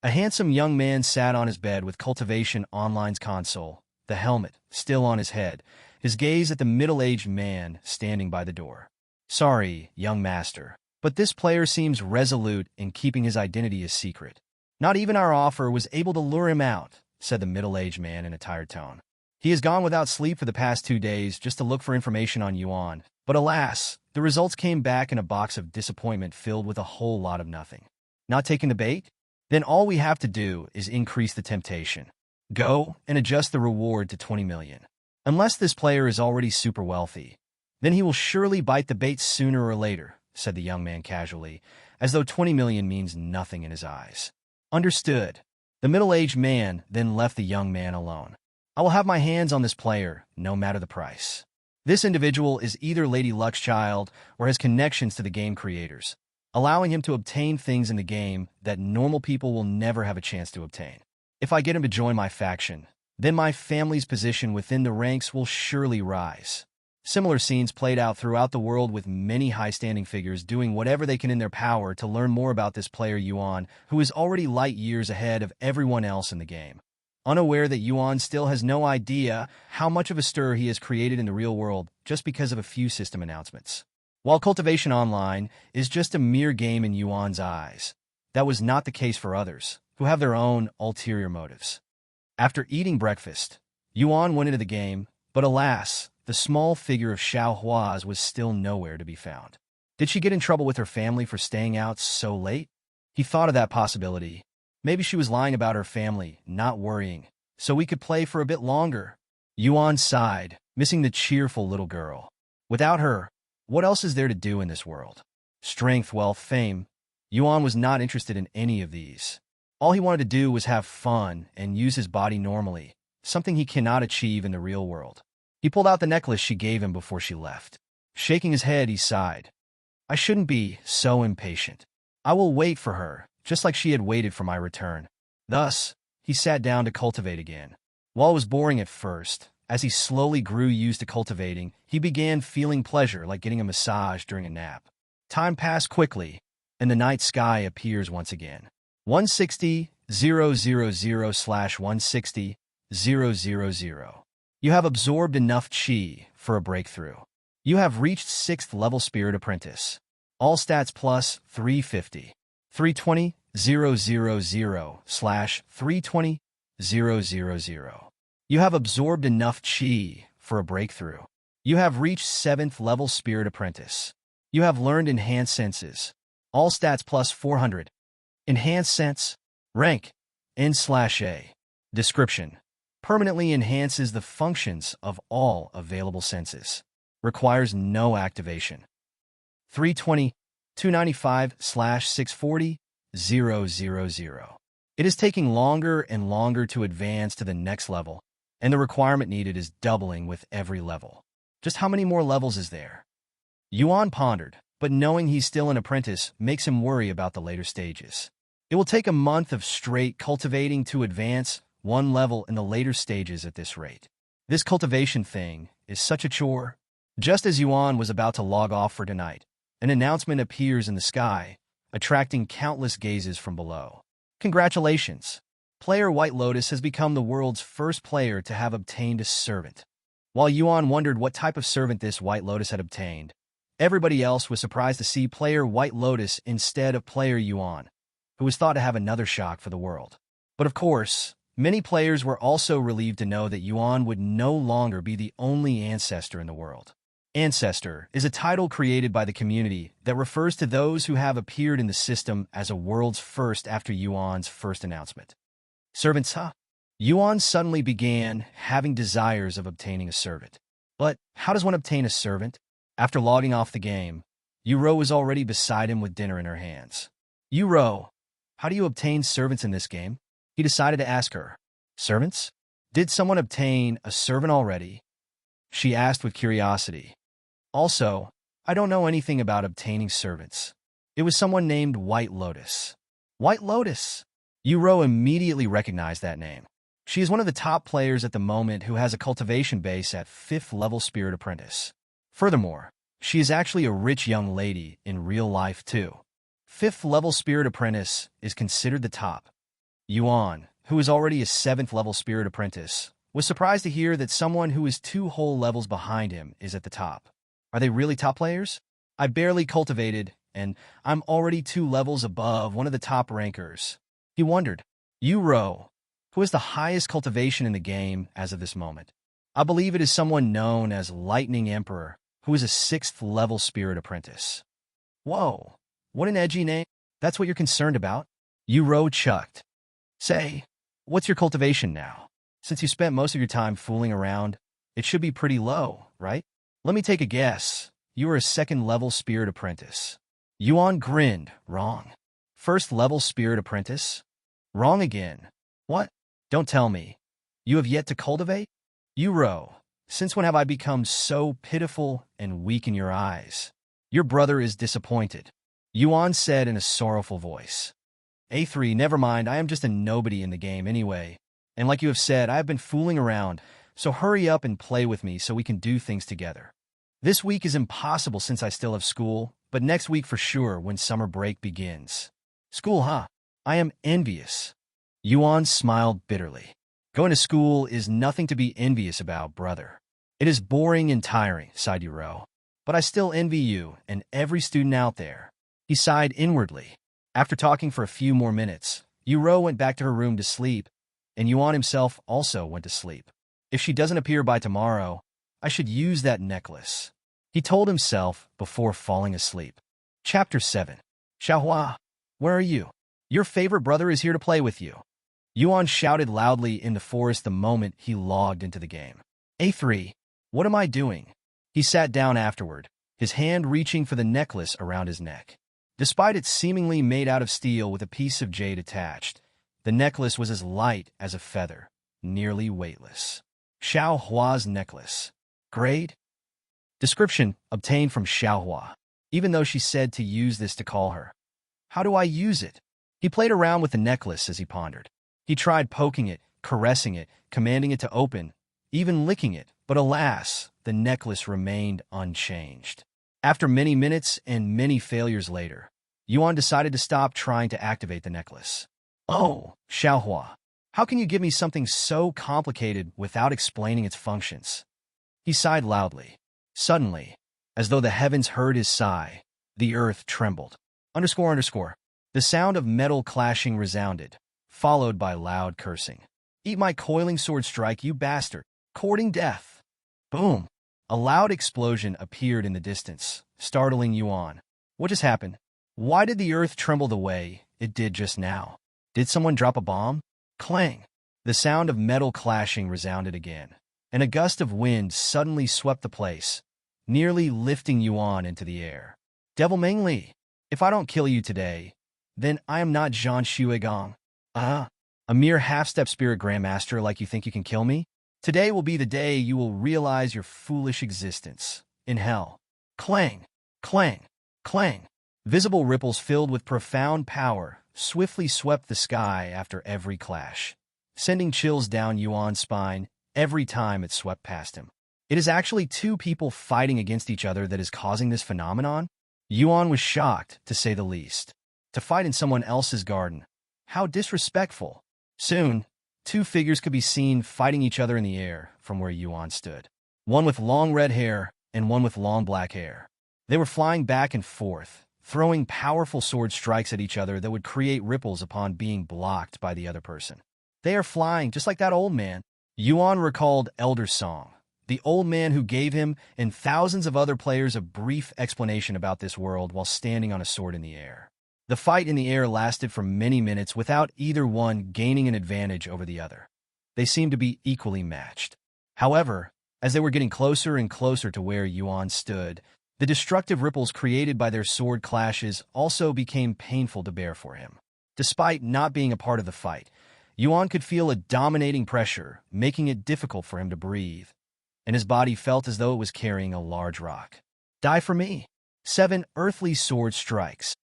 Speaker 1: A handsome young man sat on his bed with Cultivation Online's console, the helmet still on his head, his gaze at the middle-aged man standing by the door. Sorry, young master, but this player seems resolute in keeping his identity a secret. Not even our offer was able to lure him out, said the middle-aged man in a tired tone. He has gone without sleep for the past 2 days just to look for information on Yuan, but alas, the results came back in a box of disappointment filled with a whole lot of nothing. Not taking the bait? Then all we have to do is increase the temptation. Go and adjust the reward to 20 million. Unless this player is already super wealthy, then he will surely bite the bait sooner or later, said the young man casually, as though 20 million means nothing in his eyes. Understood. The middle-aged man then left the young man alone. I will have my hands on this player, no matter the price. This individual is either Lady Luck's child or has connections to the game creators, allowing him to obtain things in the game that normal people will never have a chance to obtain. If I get him to join my faction, then my family's position within the ranks will surely rise. Similar scenes played out throughout the world with many high-standing figures doing whatever they can in their power to learn more about this player Yuan, who is already light years ahead of everyone else in the game. Unaware that Yuan still has no idea how much of a stir he has created in the real world just because of a few system announcements. While Cultivation Online is just a mere game in Yuan's eyes, that was not the case for others, who have their own ulterior motives. After eating breakfast, Yuan went into the game, but alas, the small figure of Xiao Hua's was still nowhere to be found. Did she get in trouble with her family for staying out so late? He thought of that possibility. Maybe she was lying about her family, not worrying, so we could play for a bit longer. Yuan sighed, missing the cheerful little girl. Without her, what else is there to do in this world? Strength, wealth, fame. Yuan was not interested in any of these. All he wanted to do was have fun and use his body normally, something he cannot achieve in the real world. He pulled out the necklace she gave him before she left. Shaking his head, he sighed. I shouldn't be so impatient. I will wait for her, just like she had waited for my return. Thus, he sat down to cultivate again. While it was boring at first, as he slowly grew used to cultivating, he began feeling pleasure like getting a massage during a nap. Time passed quickly, and the night sky appears once again. 160,000/160,000. You have absorbed enough chi for a breakthrough. You have reached 6th level Spirit Apprentice. All stats plus 350. 320,000/320,000. You have absorbed enough chi for a breakthrough. You have reached 7th level Spirit Apprentice. You have learned Enhanced Senses. All stats plus 400. Enhanced Sense. Rank. N/A. Description. Permanently enhances the functions of all available senses. Requires no activation. 320, 295/640, 000. It is taking longer and longer to advance to the next level, and the requirement needed is doubling with every level. Just how many more levels is there? Yuan pondered, but knowing he's still an apprentice makes him worry about the later stages. It will take a month of straight cultivating to advance one level in the later stages at this rate. This cultivation thing is such a chore. Just as Yuan was about to log off for tonight, an announcement appears in the sky, attracting countless gazes from below. Congratulations! Player White Lotus has become the world's first player to have obtained a servant. While Yuan wondered what type of servant this White Lotus had obtained, everybody else was surprised to see player White Lotus instead of player Yuan, who was thought to have another shock for the world. But of course, many players were also relieved to know that Yuan would no longer be the only ancestor in the world. Ancestor is a title created by the community that refers to those who have appeared in the system as a world's first after Yuan's first announcement. Servants, huh? Yuan suddenly began having desires of obtaining a servant. But how does one obtain a servant? After logging off the game, Yuro was already beside him with dinner in her hands. Yuro, how do you obtain servants in this game? He decided to ask her. Servants? Did someone obtain a servant already? She asked with curiosity. Also, I don't know anything about obtaining servants. It was someone named White Lotus. White Lotus! Yuro immediately recognized that name. She is one of the top players at the moment who has a cultivation base at 5th level Spirit Apprentice. Furthermore, she is actually a rich young lady in real life too. 5th level Spirit Apprentice is considered the top. Yuan, who is already a 7th level Spirit Apprentice, was surprised to hear that someone who is 2 whole levels behind him is at the top. Are they really top players? I barely cultivated, and I'm already 2 levels above one of the top rankers. He wondered. Yuro, who has the highest cultivation in the game as of this moment. I believe it is someone known as Lightning Emperor, who is a 6th level Spirit Apprentice. Whoa, what an edgy name. That's what you're concerned about? Yuro chucked. Say, what's your cultivation now? Since you spent most of your time fooling around, it should be pretty low, right? Let me take a guess. You are a 2nd level Spirit Apprentice. Yuan grinned. Wrong. 1st level Spirit Apprentice? Wrong again. What? Don't tell me. You have yet to cultivate? Yuro, since when have I become so pitiful and weak in your eyes? Your brother is disappointed. Yuan said in a sorrowful voice. A3, never mind, I am just a nobody in the game anyway. And like you have said, I have been fooling around, so hurry up and play with me so we can do things together. This week is impossible since I still have school, but next week for sure when summer break begins. School, huh? I am envious. Yuan smiled bitterly. Going to school is nothing to be envious about, brother. It is boring and tiring, sighed Yuro. But I still envy you and every student out there. He sighed inwardly. After talking for a few more minutes, Yuro went back to her room to sleep, and Yuan himself also went to sleep. If she doesn't appear by tomorrow, I should use that necklace, he told himself before falling asleep. Chapter 7. Xiaohua, where are you? Your favorite brother is here to play with you. Yuan shouted loudly in the forest the moment he logged into the game. A3, what am I doing? He sat down afterward, his hand reaching for the necklace around his neck. Despite it seemingly made out of steel with a piece of jade attached, the necklace was as light as a feather, nearly weightless. Xiaohua's necklace. Grade? Description obtained from Xiaohua, even though she said to use this to call her. How do I use it? He played around with the necklace as he pondered. He tried poking it, caressing it, commanding it to open, even licking it, but alas, the necklace remained unchanged. After many minutes and many failures later, Yuan decided to stop trying to activate the necklace. Oh, Xiaohua, how can you give me something so complicated without explaining its functions? He sighed loudly. Suddenly, as though the heavens heard his sigh, the earth trembled. __. The sound of metal clashing resounded, followed by loud cursing. Eat my coiling sword strike, you bastard! Courting death! Boom! A loud explosion appeared in the distance, startling Yuan. What just happened? Why did the earth tremble the way it did just now? Did someone drop a bomb? Clang! The sound of metal clashing resounded again, and a gust of wind suddenly swept the place, nearly lifting Yuan into the air. Devil Meng Li, if I don't kill you today, then I am not Zhan Xuegong. A mere half-step spirit grandmaster like you think you can kill me? Today will be the day you will realize your foolish existence. In hell. Clang, clang, clang. Visible ripples filled with profound power swiftly swept the sky after every clash, sending chills down Yuan's spine every time it swept past him. It is actually two people fighting against each other that is causing this phenomenon? Yuan was shocked, to say the least. To fight in someone else's garden. How disrespectful. Soon, two figures could be seen fighting each other in the air from where Yuan stood. One with long red hair and one with long black hair. They were flying back and forth, throwing powerful sword strikes at each other that would create ripples upon being blocked by the other person. They are flying just like that old man. Yuan recalled Elder's song, the old man who gave him and thousands of other players a brief explanation about this world while standing on a sword in the air. The fight in the air lasted for many minutes without either one gaining an advantage over the other. They seemed to be equally matched. However, as they were getting closer and closer to where Yuan stood, the destructive ripples created by their sword clashes also became painful to bear for him. Despite not being a part of the fight, Yuan could feel a dominating pressure, making it difficult for him to breathe, and his body felt as though it was carrying a large rock. Die for me. 7 earthly sword strikes.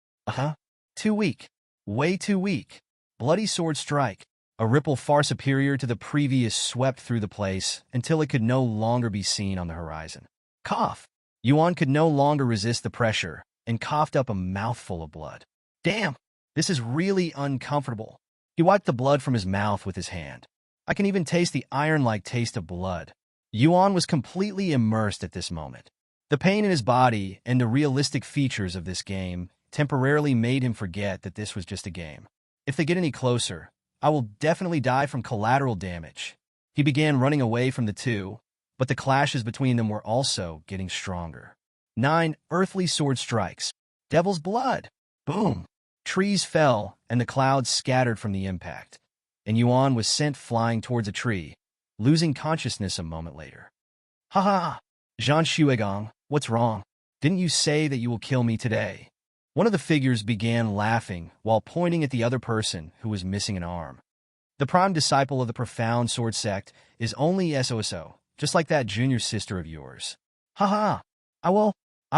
Speaker 1: Too weak. Way too weak. Bloody sword strike. A ripple far superior to the previous swept through the place until it could no longer be seen on the horizon. Cough. Yuan could no longer resist the pressure and coughed up a mouthful of blood. Damn, this is really uncomfortable. He wiped the blood from his mouth with his hand. I can even taste the iron-like taste of blood. Yuan was completely immersed at this moment. The pain in his body and the realistic features of this game temporarily made him forget that this was just a game. If they get any closer, I will definitely die from collateral damage. He began running away from the two, but the clashes between them were also getting stronger. 9 earthly sword strikes. Devil's blood. Boom. Trees fell, and the clouds scattered from the impact, and Yuan was sent flying towards a tree, losing consciousness a moment later. Ha ha! Zhan Xuegong, what's wrong? Didn't you say that you will kill me today? One of the figures began laughing while pointing at the other person who was missing an arm. The prime disciple of the profound sword sect is only SOSO, just like that junior sister of yours. Ha ha! I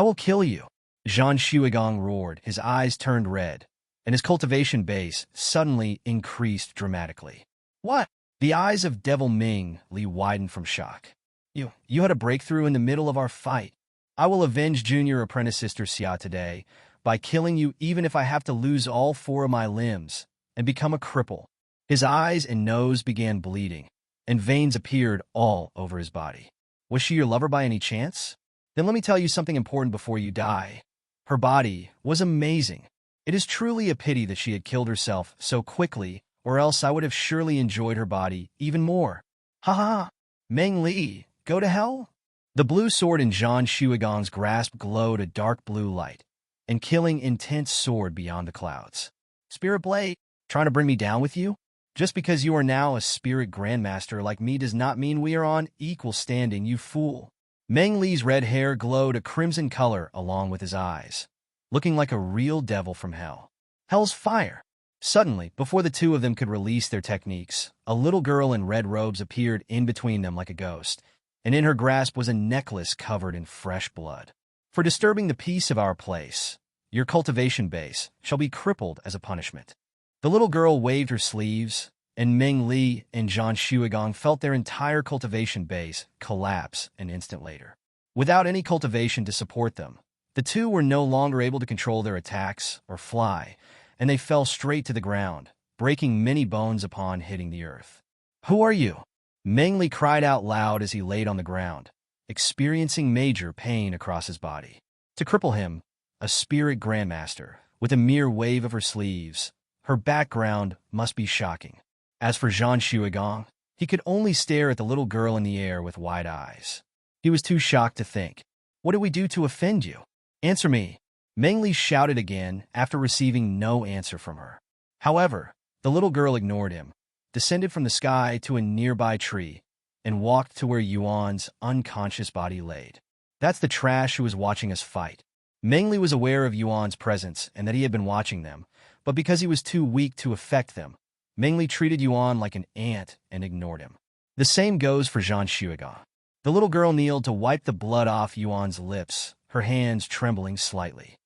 Speaker 1: will kill you. Zhan Xuegong roared, his eyes turned red, and his cultivation base suddenly increased dramatically. What? The eyes of Devil Ming Li widened from shock. You had a breakthrough in the middle of our fight. I will avenge junior apprentice sister Xia today by killing you even if I have to lose all 4 of my limbs and become a cripple. His eyes and nose began bleeding, and veins appeared all over his body. Was she your lover by any chance? Then let me tell you something important before you die. Her body was amazing. It is truly a pity that she had killed herself so quickly, or else I would have surely enjoyed her body even more. Ha ha! Meng Li, go to hell? The blue sword in Zhan Xuegong's grasp glowed a dark blue light, and killing intense soared beyond the clouds. Spirit Blade, trying to bring me down with you? Just because you are now a spirit grandmaster like me does not mean we are on equal standing, you fool. Meng Li's red hair glowed a crimson color along with his eyes, looking like a real devil from hell. Hell's fire! Suddenly, before the two of them could release their techniques, a little girl in red robes appeared in between them like a ghost, and in her grasp was a necklace covered in fresh blood. For disturbing the peace of our place, your cultivation base shall be crippled as a punishment. The little girl waved her sleeves, and Meng Li and Zhan Xuegong felt their entire cultivation base collapse an instant later. Without any cultivation to support them, the two were no longer able to control their attacks or fly, and they fell straight to the ground, breaking many bones upon hitting the earth. Who are you? Meng Li cried out loud as he laid on the ground, experiencing major pain across his body. To cripple him, a spirit grandmaster, with a mere wave of her sleeves, her background must be shocking. As for Zhan Xuegong, he could only stare at the little girl in the air with wide eyes. He was too shocked to think. What did we do to offend you? Answer me. Meng Li shouted again after receiving no answer from her. However, the little girl ignored him, descended from the sky to a nearby tree, and walked to where Yuan's unconscious body laid. That's the trash who was watching us fight. Mengli was aware of Yuan's presence and that he had been watching them, but because he was too weak to affect them, Mengli treated Yuan like an ant and ignored him. The same goes for Zhang Xuegang. The little girl kneeled to wipe the blood off Yuan's lips, her hands trembling slightly.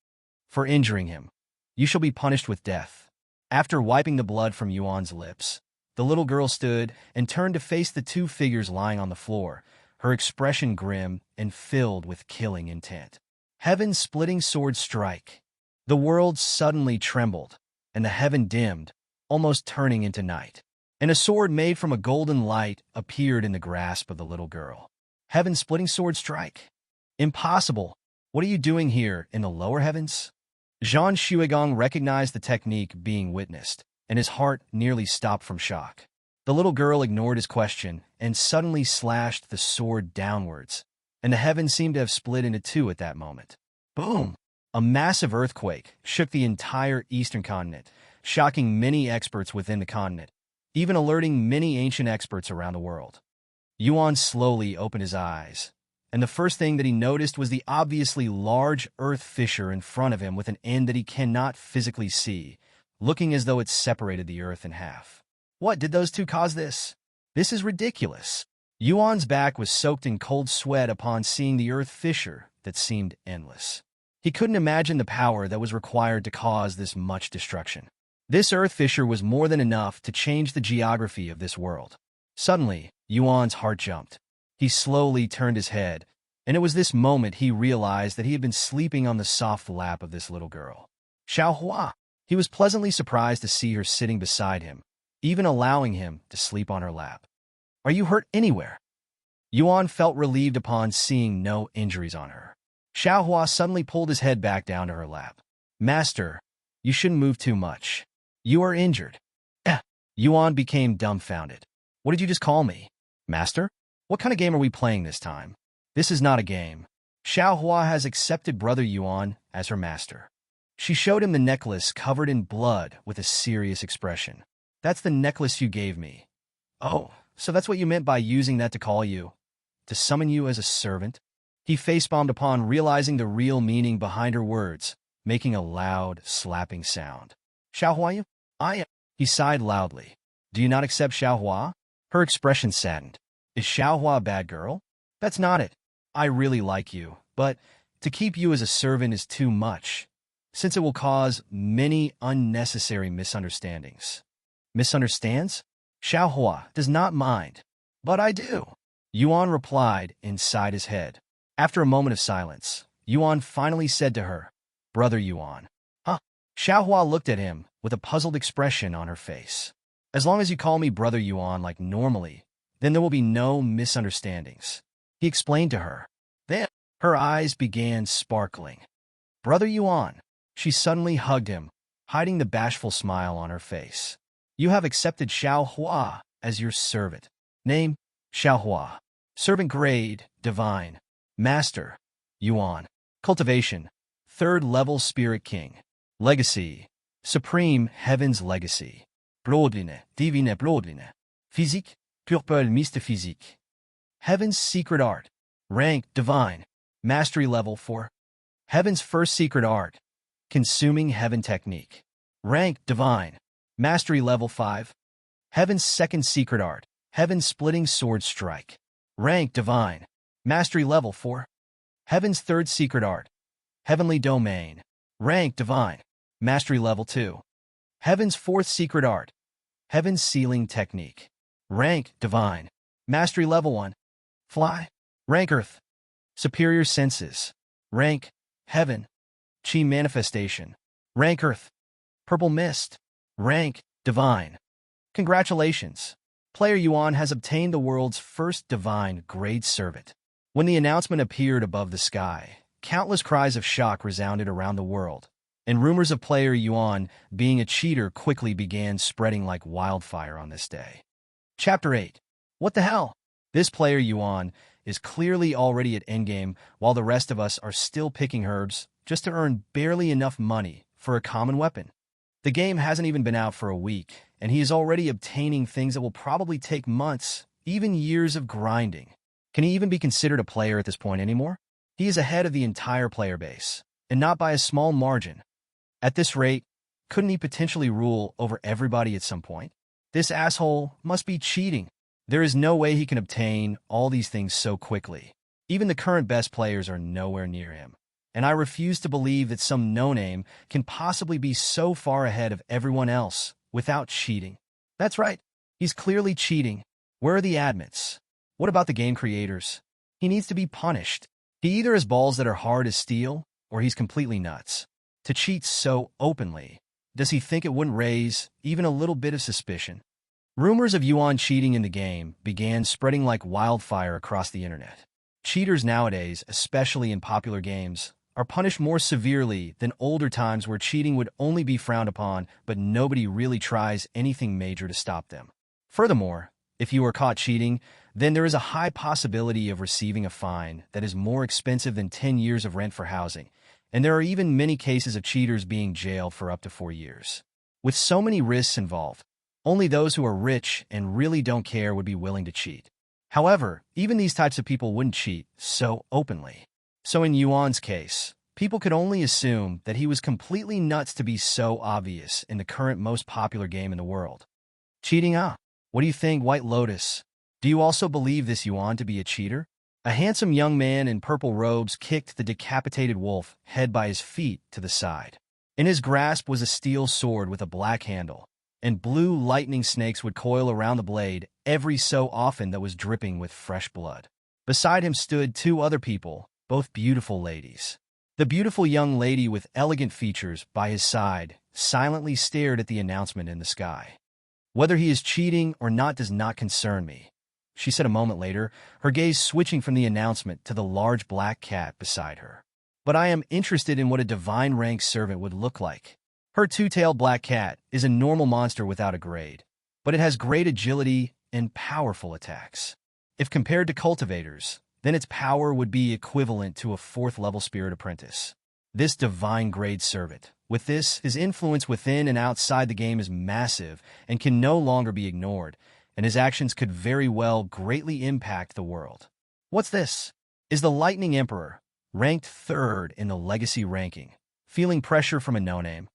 Speaker 1: For injuring him, you shall be punished with death. After wiping the blood from Yuan's lips, the little girl stood and turned to face the two figures lying on the floor, her expression grim and filled with killing intent. Heaven's splitting sword strike. The world suddenly trembled, and the heaven dimmed, almost turning into night. And a sword made from a golden light appeared in the grasp of the little girl. Heaven's splitting sword strike. Impossible. What are you doing here in the lower heavens? Zhang Xuegang recognized the technique being witnessed, and his heart nearly stopped from shock. The little girl ignored his question and suddenly slashed the sword downwards, and the heavens seemed to have split into two at that moment. Boom! A massive earthquake shook the entire eastern continent, shocking many experts within the continent, even alerting many ancient experts around the world. Yuan slowly opened his eyes, and the first thing that he noticed was the obviously large earth fissure in front of him with an end that he cannot physically see, looking as though it separated the earth in half. What, did those two cause this? This is ridiculous. Yuan's back was soaked in cold sweat upon seeing the earth fissure that seemed endless. He couldn't imagine the power that was required to cause this much destruction. This earth fissure was more than enough to change the geography of this world. Suddenly, Yuan's heart jumped. He slowly turned his head, and it was this moment he realized that he had been sleeping on the soft lap of this little girl. Xiaohua. He was pleasantly surprised to see her sitting beside him, even allowing him to sleep on her lap. Are you hurt anywhere? Yuan felt relieved upon seeing no injuries on her. Xiaohua suddenly pulled his head back down to her lap. Master, you shouldn't move too much. You are injured. Yuan became dumbfounded. What did you just call me? Master? What kind of game are we playing this time? This is not a game. Xiaohua has accepted Brother Yuan as her master. She showed him the necklace covered in blood with a serious expression. That's the necklace you gave me. Oh, so that's what you meant by using that to call you? To summon you as a servant? He facepalmed upon realizing the real meaning behind her words, making a loud, slapping sound. Xiaohua, I am. He sighed loudly. Do you not accept Xiaohua? Her expression saddened. Is Xiaohua a bad girl? That's not it. I really like you, but to keep you as a servant is too much, since it will cause many unnecessary misunderstandings. Misunderstands? Xiaohua does not mind. But I do. Yuan replied inside his head. After a moment of silence, Yuan finally said to her, Brother Yuan. Huh? Xiaohua looked at him with a puzzled expression on her face. As long as you call me Brother Yuan like normally, then there will be no misunderstandings. He explained to her. Then her eyes began sparkling. Brother Yuan. She suddenly hugged him, hiding the bashful smile on her face. You have accepted Xiaohua as your servant. Name, Xiaohua. Servant grade, divine. Master, Yuan. Cultivation, 3rd level Spirit King. Legacy, Supreme Heaven's Legacy. Blodine, divine blodine. Physique, purple miste physique. Heaven's Secret Art. Rank, divine. Mastery level 4. Heaven's first secret art. Consuming Heaven Technique. Rank, divine. Mastery level 5. Heaven's second secret art. Heaven Splitting Sword Strike. Rank, divine. Mastery level 4. Heaven's third secret art. Heavenly Domain. Rank, divine. Mastery level 2. Heaven's fourth secret art. Heaven's Sealing Technique. Rank, divine. Mastery level 1. Fly. Rank, earth. Superior senses. Rank, heaven. Chi manifestation. Rank, earth. Purple mist. Rank, divine. Congratulations. Player Yuan has obtained the world's first divine grade servant. When the announcement appeared above the sky, countless cries of shock resounded around the world, and rumors of player Yuan being a cheater quickly began spreading like wildfire on this day. Chapter 8. What the hell? This player Yuan is clearly already at endgame while the rest of us are still picking herbs just to earn barely enough money for a common weapon. The game hasn't even been out for a week, and he is already obtaining things that will probably take months, even years of grinding. Can he even be considered a player at this point anymore? He is ahead of the entire player base, and not by a small margin. At this rate, couldn't he potentially rule over everybody at some point? This asshole must be cheating. There is no way he can obtain all these things so quickly. Even the current best players are nowhere near him. And I refuse to believe that some no-name can possibly be so far ahead of everyone else without cheating. That's right. He's clearly cheating. Where are the admins? What about the game creators? He needs to be punished. He either has balls that are hard as steel, or he's completely nuts. To cheat so openly, does he think it wouldn't raise even a little bit of suspicion? Rumors of Yuan cheating in the game began spreading like wildfire across the internet. Cheaters nowadays, especially in popular games, are punished more severely than older times where cheating would only be frowned upon, but nobody really tries anything major to stop them. Furthermore, if you are caught cheating, then there is a high possibility of receiving a fine that is more expensive than 10 years of rent for housing, and there are even many cases of cheaters being jailed for up to 4 years. With so many risks involved, only those who are rich and really don't care would be willing to cheat. However, even these types of people wouldn't cheat so openly. So in Yuan's case, people could only assume that he was completely nuts to be so obvious in the current most popular game in the world. Cheating? What do you think, White Lotus? Do you also believe this Yuan to be a cheater? A handsome young man in purple robes kicked the decapitated wolf head by his feet to the side. In his grasp was a steel sword with a black handle, and blue lightning snakes would coil around the blade every so often that was dripping with fresh blood. Beside him stood 2 other people, both beautiful ladies. The beautiful young lady with elegant features by his side silently stared at the announcement in the sky. Whether he is cheating or not does not concern me, she said a moment later, her gaze switching from the announcement to the large black cat beside her. But I am interested in what a divine rank servant would look like. Her 2-tailed black cat is a normal monster without a grade, but it has great agility and powerful attacks. If compared to cultivators, then its power would be equivalent to a 4th-level spirit apprentice. This divine grade servant, with this, his influence within and outside the game is massive and can no longer be ignored, and his actions could very well greatly impact the world. What's this? Is the Lightning Emperor, ranked 3rd in the Legacy ranking, feeling pressure from a no-name?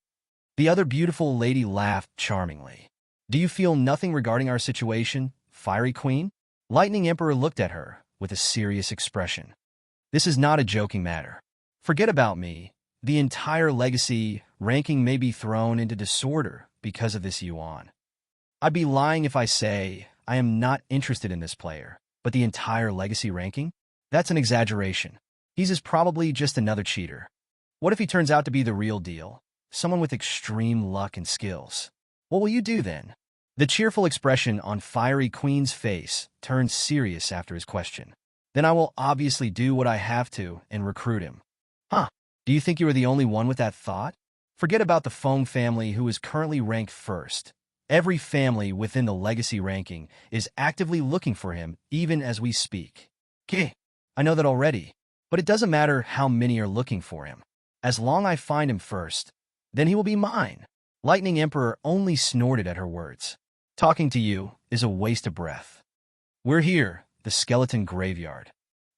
Speaker 1: The other beautiful lady laughed charmingly. Do you feel nothing regarding our situation, Fiery Queen? Lightning Emperor looked at her with a serious expression. This is not a joking matter. Forget about me. The entire Legacy ranking may be thrown into disorder because of this Yuan. I'd be lying if I say I am not interested in this player, but the entire Legacy ranking? That's an exaggeration. He's probably just another cheater. What if he turns out to be the real deal? Someone with extreme luck and skills. What will you do then? The cheerful expression on Fiery Queen's face turned serious after his question. Then I will obviously do what I have to and recruit him. Do you think you are the only one with that thought? Forget about the Feng family who is currently ranked 1st. Every family within the Legacy ranking is actively looking for him even as we speak. Okay, I know that already, but it doesn't matter how many are looking for him. As long as I find him first, then he will be mine. Lightning Emperor only snorted at her words. Talking to you is a waste of breath. We're here, the skeleton graveyard.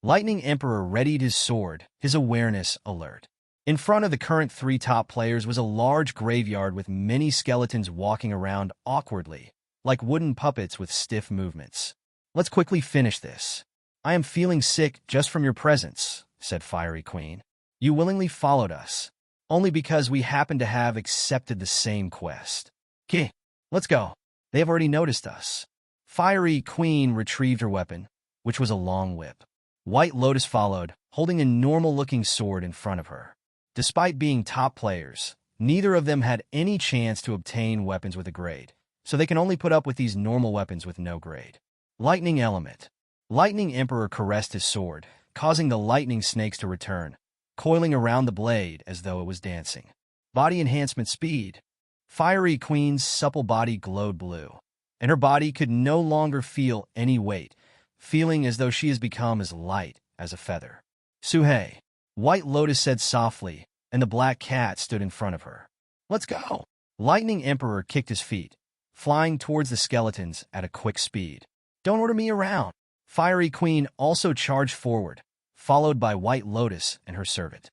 Speaker 1: Lightning Emperor readied his sword, his awareness alert. In front of the current 3 top players was a large graveyard with many skeletons walking around awkwardly, like wooden puppets with stiff movements. Let's quickly finish this. I am feeling sick just from your presence, said Fiery Queen. You willingly followed us, only because we happen to have accepted the same quest. Okay, let's go. They have already noticed us. Fiery Queen retrieved her weapon, which was a long whip. White Lotus followed, holding a normal-looking sword in front of her. Despite being top players, neither of them had any chance to obtain weapons with a grade, so they can only put up with these normal weapons with no grade. Lightning Element. Lightning Emperor caressed his sword, causing the lightning snakes to return, coiling around the blade as though it was dancing. Body Enhancement Speed. Fiery Queen's supple body glowed blue, and her body could no longer feel any weight, feeling as though she has become as light as a feather. Suhei. White Lotus said softly, and the black cat stood in front of her. Let's go. Lightning Emperor kicked his feet, flying towards the skeletons at a quick speed. Don't order me around. Fiery Queen also charged forward, followed by White Lotus and her servant.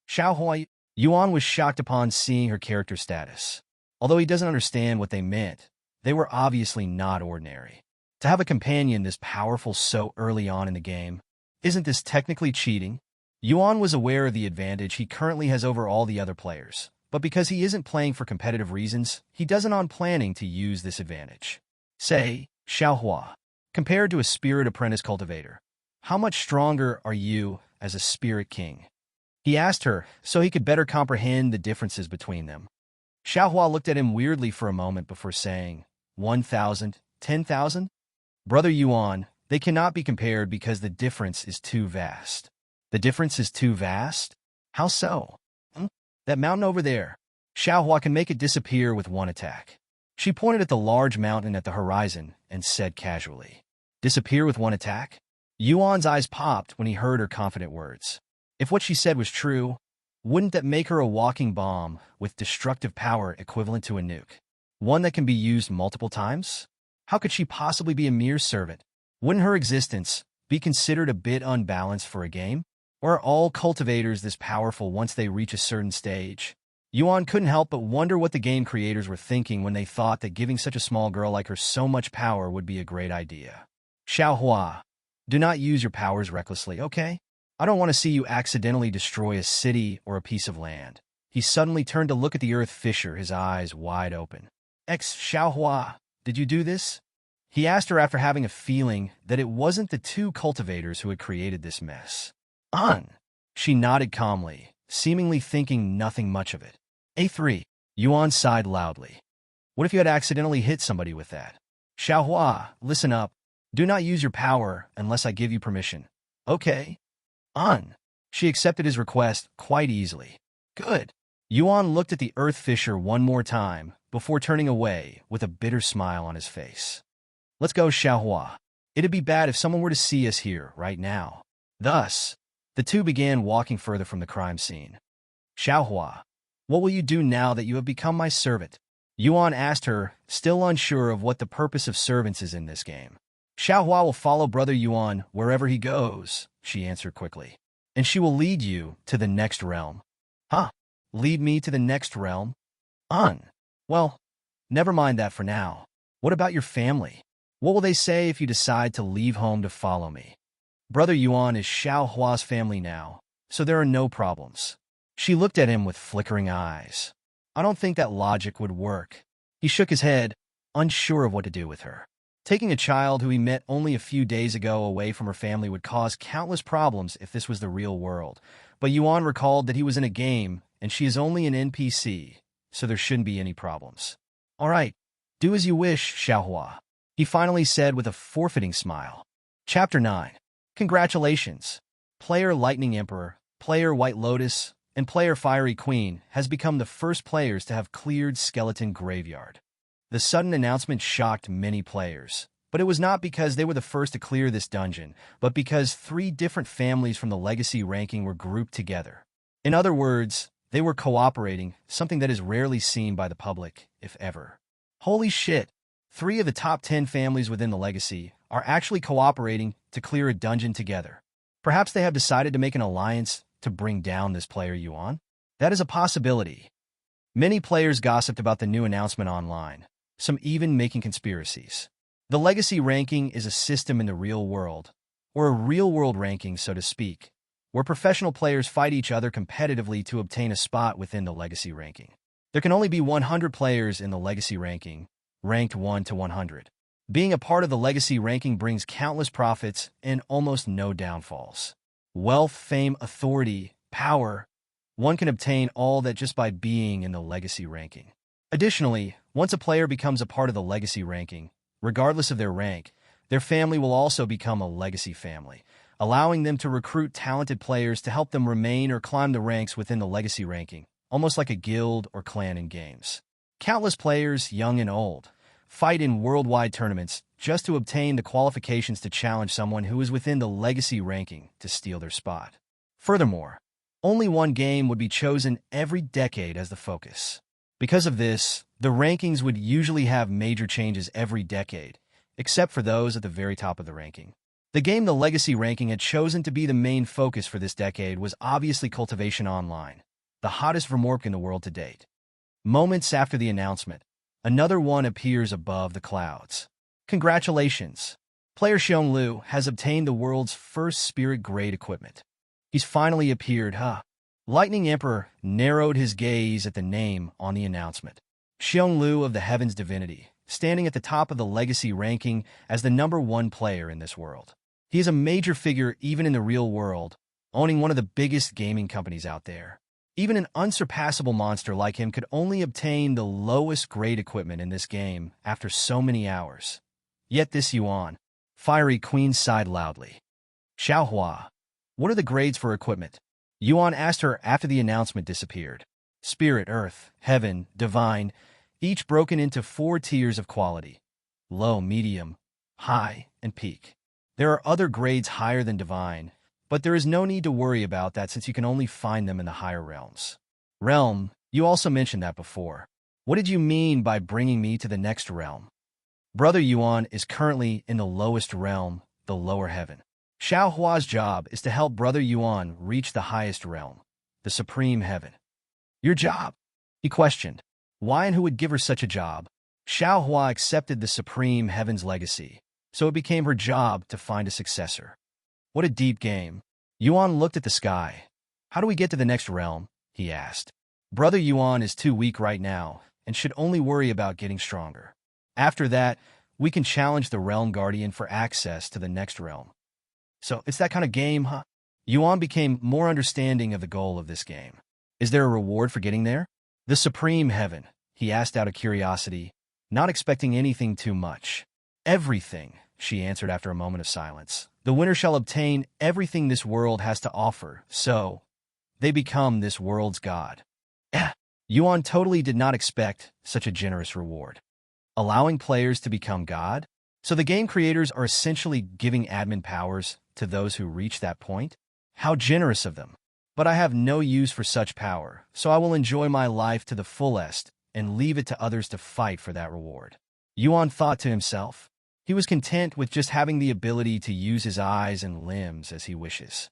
Speaker 1: Xiaohua Yuan was shocked upon seeing her character status. Although he doesn't understand what they meant, they were obviously not ordinary. To have a companion this powerful so early on in the game, isn't this technically cheating? Yuan was aware of the advantage he currently has over all the other players, but because he isn't playing for competitive reasons, he doesn't on planning to use this advantage. Say, Xiaohua, compared to a spirit apprentice cultivator, how much stronger are you as a spirit king? He asked her so he could better comprehend the differences between them. Xiaohua looked at him weirdly for a moment before saying, 1,000, 10,000? Brother Yuan, they cannot be compared because the difference is too vast. The difference is too vast? How so? That mountain over there. Xiaohua can make it disappear with one attack. She pointed at the large mountain at the horizon and said casually, disappear with one attack? Yuan's eyes popped when he heard her confident words. If what she said was true, wouldn't that make her a walking bomb with destructive power equivalent to a nuke? One that can be used multiple times? How could she possibly be a mere servant? Wouldn't her existence be considered a bit unbalanced for a game? Or are all cultivators this powerful once they reach a certain stage? Yuan couldn't help but wonder what the game creators were thinking when they thought that giving such a small girl like her so much power would be a great idea. Xiaohua, do not use your powers recklessly, okay? I don't want to see you accidentally destroy a city or a piece of land. He suddenly turned to look at the earth fisher, his eyes wide open. Xiaohua, did you do this? He asked her after having a feeling that it wasn't the two cultivators who had created this mess. She nodded calmly, seemingly thinking nothing much of it. A3. Yuan sighed loudly. What if you had accidentally hit somebody with that? Xiaohua, listen up. Do not use your power unless I give you permission. Okay. She accepted his request quite easily. Good. Yuan looked at the earth fisher one more time before turning away with a bitter smile on his face. Let's go, Xiaohua. It'd be bad if someone were to see us here right now. Thus, the two began walking further from the crime scene. Xiaohua, what will you do now that you have become my servant? Yuan asked her, still unsure of what the purpose of servants is in this game. Xiaohua will follow Brother Yuan wherever he goes, she answered quickly. And she will lead you to the next realm. Huh? Lead me to the next realm? Well, never mind that for now. What about your family? What will they say if you decide to leave home to follow me? Brother Yuan is Xiaohua's family now, so there are no problems. She looked at him with flickering eyes. I don't think that logic would work. He shook his head, unsure of what to do with her. Taking a child who he met only a few days ago away from her family would cause countless problems if this was the real world. But Yuan recalled that he was in a game, and she is only an NPC, so there shouldn't be any problems. All right, do as you wish, Xiaohua, he finally said with a forfeiting smile. Chapter 9. Congratulations. Player Lightning Emperor, Player White Lotus, and Player Fiery Queen has become the first players to have cleared Skeleton Graveyard. The sudden announcement shocked many players, but it was not because they were the first to clear this dungeon, but because 3 different families from the Legacy ranking were grouped together. In other words, they were cooperating, something that is rarely seen by the public, if ever. Holy shit! 3 of the top 10 families within the Legacy are actually cooperating to clear a dungeon together. Perhaps they have decided to make an alliance to bring down this player Yuan? That is a possibility. Many players gossiped about the new announcement online, some even making conspiracies. The Legacy ranking is a system in the real world, or a real-world ranking, so to speak, where professional players fight each other competitively to obtain a spot within the Legacy ranking. There can only be 100 players in the Legacy ranking, ranked 1 to 100. Being a part of the Legacy ranking brings countless profits and almost no downfalls. Wealth, fame, authority, power. One can obtain all that just by being in the Legacy ranking. Additionally, once a player becomes a part of the Legacy ranking, regardless of their rank, their family will also become a Legacy family, allowing them to recruit talented players to help them remain or climb the ranks within the Legacy ranking, almost like a guild or clan in games. Countless players, young and old, fight in worldwide tournaments just to obtain the qualifications to challenge someone who is within the Legacy ranking to steal their spot. Furthermore, only one game would be chosen every decade as the focus. Because of this, the rankings would usually have major changes every decade, except for those at the very top of the ranking. The game the Legacy ranking had chosen to be the main focus for this decade was obviously Cultivation Online, the hottest Vermork in the world to date. Moments after the announcement, another one appears above the clouds. Congratulations! Player Xiong Lu has obtained the world's first spirit-grade equipment. He's finally appeared, huh? Lightning Emperor narrowed his gaze at the name on the announcement. Xiong Lu of the Heaven's Divinity, standing at the top of the Legacy ranking as the #1 player in this world. He is a major figure even in the real world, owning one of the biggest gaming companies out there. Even an unsurpassable monster like him could only obtain the lowest grade equipment in this game after so many hours. Yet this Yuan, Fiery Queen sighed loudly. Xiaohua, what are the grades for equipment? Yuan asked her after the announcement disappeared. Spirit, Earth, Heaven, Divine, each broken into 4 tiers of quality. Low, medium, high, and peak. There are other grades higher than Divine, but there is no need to worry about that since you can only find them in the higher realms. Realm, you also mentioned that before. What did you mean by bringing me to the next realm? Brother Yuan is currently in the lowest realm, the lower heaven. Xiaohua's job is to help Brother Yuan reach the highest realm, the supreme heaven. Your job? He questioned. Why and who would give her such a job? Xiaohua accepted the supreme heaven's legacy, so it became her job to find a successor. What a deep game. Yuan looked at the sky. How do we get to the next realm? He asked. Brother Yuan is too weak right now and should only worry about getting stronger. After that, we can challenge the Realm Guardian for access to the next realm. So it's that kind of game, huh? Yuan became more understanding of the goal of this game. Is there a reward for getting there? The Supreme Heaven, he asked out of curiosity, not expecting anything too much. Everything, she answered after a moment of silence. The winner shall obtain everything this world has to offer, so they become this world's god. Yuan totally did not expect such a generous reward. Allowing players to become god? So the game creators are essentially giving admin powers to those who reach that point? How generous of them. But I have no use for such power, so I will enjoy my life to the fullest and leave it to others to fight for that reward. Yuan thought to himself. He was content with just having the ability to use his eyes and limbs as he wishes.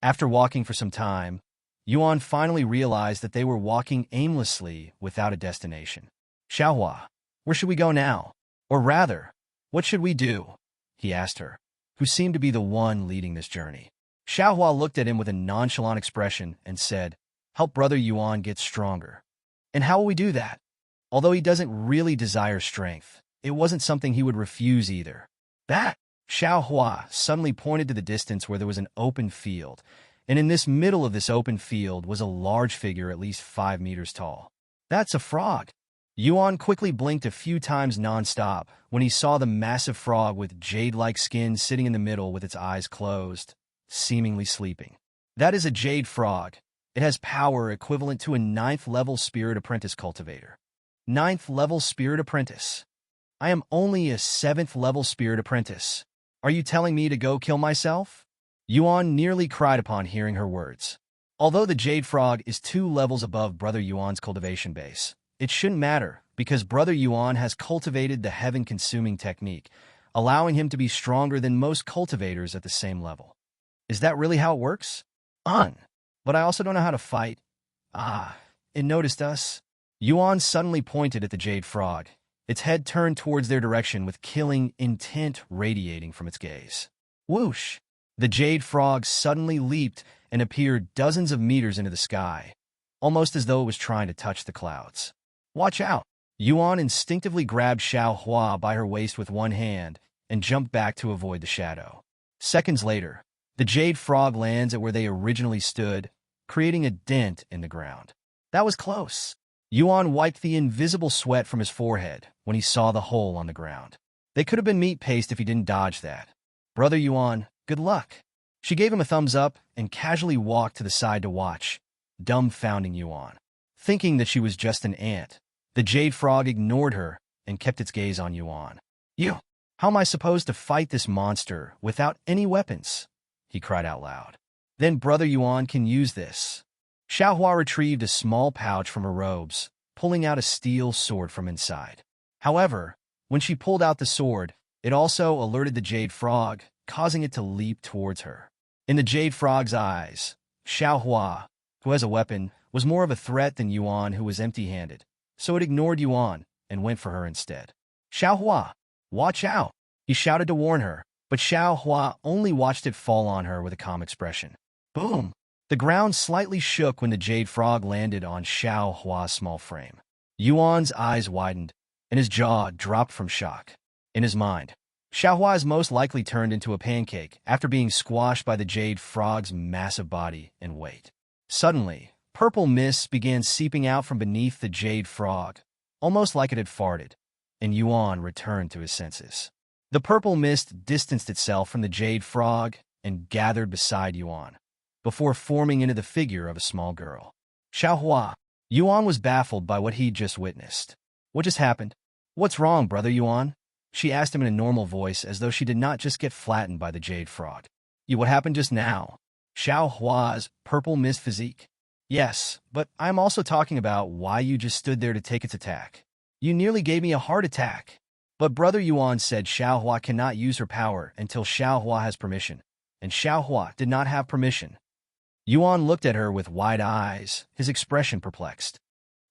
Speaker 1: After walking for some time, Yuan finally realized that they were walking aimlessly without a destination. Xiaohua, where should we go now? Or rather, what should we do? He asked her, who seemed to be the one leading this journey. Xiaohua looked at him with a nonchalant expression and said, help Brother Yuan get stronger. And how will we do that? Although he doesn't really desire strength, it wasn't something he would refuse either. That! Xiaohua suddenly pointed to the distance where there was an open field, and in this middle of this open field was a large figure at least 5 meters tall. That's a frog. Yuan quickly blinked a few times non-stop when he saw the massive frog with jade-like skin sitting in the middle with its eyes closed, seemingly sleeping. That is a jade frog. It has power equivalent to a 9th-level Spirit Apprentice cultivator. 9th-level Spirit Apprentice. I am only a 7th-level Spirit Apprentice. Are you telling me to go kill myself? Yuan nearly cried upon hearing her words. Although the jade frog is 2 levels above Brother Yuan's cultivation base, it shouldn't matter because Brother Yuan has cultivated the heaven-consuming technique, allowing him to be stronger than most cultivators at the same level. Is that really how it works? But I also don't know how to fight. It noticed us. Yuan suddenly pointed at the jade frog, its head turned towards their direction with killing intent radiating from its gaze. Whoosh! The jade frog suddenly leaped and appeared dozens of meters into the sky, almost as though it was trying to touch the clouds. Watch out! Yuan instinctively grabbed Xiaohua by her waist with one hand and jumped back to avoid the shadow. Seconds later, the jade frog lands at where they originally stood, creating a dent in the ground. That was close. Yuan wiped the invisible sweat from his forehead when he saw the hole on the ground. They could have been meat paste if he didn't dodge that. Brother Yuan, good luck. She gave him a thumbs up and casually walked to the side to watch, dumbfounding Yuan. Thinking that she was just an ant, the jade frog ignored her and kept its gaze on Yuan. You! How am I supposed to fight this monster without any weapons? He cried out loud. Then Brother Yuan can use this. Xiaohua retrieved a small pouch from her robes, pulling out a steel sword from inside. However, when she pulled out the sword, it also alerted the jade frog, causing it to leap towards her. In the Jade Frog's eyes, Xiao Hua, who has a weapon, was more of a threat than Yuan, who was empty-handed, so it ignored Yuan and went for her instead. Xiao Hua, watch out! He shouted to warn her, but Xiao Hua only watched it fall on her with a calm expression. Boom! The ground slightly shook when the Jade Frog landed on Xiao Hua's small frame. Yuan's eyes widened, and his jaw dropped from shock. In his mind, Xiao Hua is most likely turned into a pancake after being squashed by the Jade Frog's massive body and weight. Suddenly, purple mist began seeping out from beneath the Jade Frog, almost like it had farted, and Yuan returned to his senses. The purple mist distanced itself from the Jade Frog and gathered beside Yuan, before forming into the figure of a small girl. Xiao Hua. Yuan was baffled by what he'd just witnessed. What just happened? What's wrong, brother Yuan? She asked him in a normal voice, as though she did not just get flattened by the Jade Frog. What happened just now? Xiao Hua's purple mist physique? Yes, but I'm also talking about why you just stood there to take its attack. You nearly gave me a heart attack. But brother Yuan said Xiao Hua cannot use her power until Xiao Hua has permission, and Xiao Hua did not have permission. Yuan looked at her with wide eyes, his expression perplexed.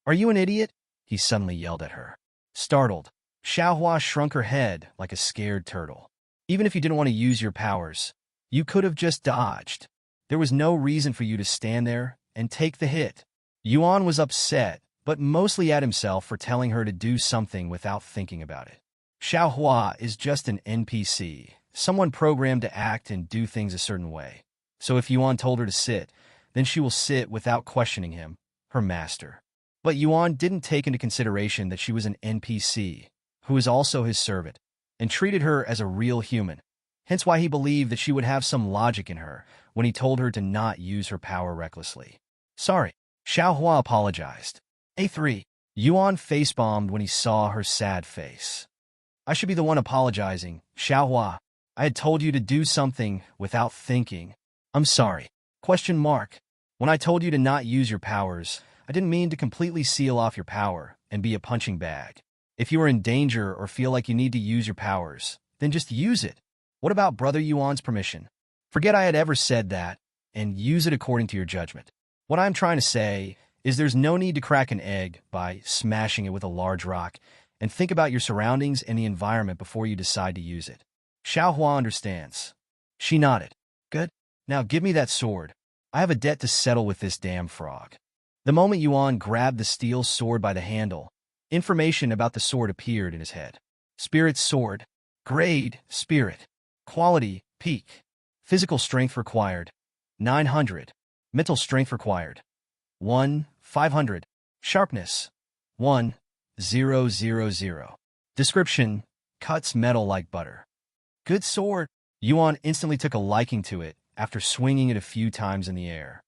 Speaker 1: Are you an idiot? He suddenly yelled at her. Startled, Xiao Hua shrunk her head like a scared turtle. Even if you didn't want to use your powers, you could have just dodged. There was no reason for you to stand there and take the hit. Yuan was upset, but mostly at himself for telling her to do something without thinking about it. Xiao Hua is just an NPC, someone programmed to act and do things a certain way. So if Yuan told her to sit, then she will sit without questioning him, her master. But Yuan didn't take into consideration that she was an NPC, who was also his servant, and treated her as a real human, hence why he believed that she would have some logic in her when he told her to not use her power recklessly. Sorry, Xiao Hua apologized. A3. Yuan face-bombed when he saw her sad face. I should be the one apologizing, Xiao Hua. I had told you to do something without thinking. I'm sorry. When I told you to not use your powers, I didn't mean to completely seal off your power and be a punching bag. If you are in danger or feel like you need to use your powers, then just use it. What about brother Yuan's permission? Forget I had ever said that, and use it according to your judgment. What I'm trying to say is there's no need to crack an egg by smashing it with a large rock, and think about your surroundings and the environment before you decide to use it. Xiao Hua understands. She nodded. Good. Now give me that sword. I have a debt to settle with this damn frog. The moment Yuan grabbed the steel sword by the handle, information about the sword appeared in his head. Spirit sword. Grade, spirit. Quality, peak. Physical strength required, 900. Mental strength required, 500. Sharpness, 1000. Description, cuts metal like butter. Good sword. Yuan instantly took a liking to it after swinging it a few times in the air.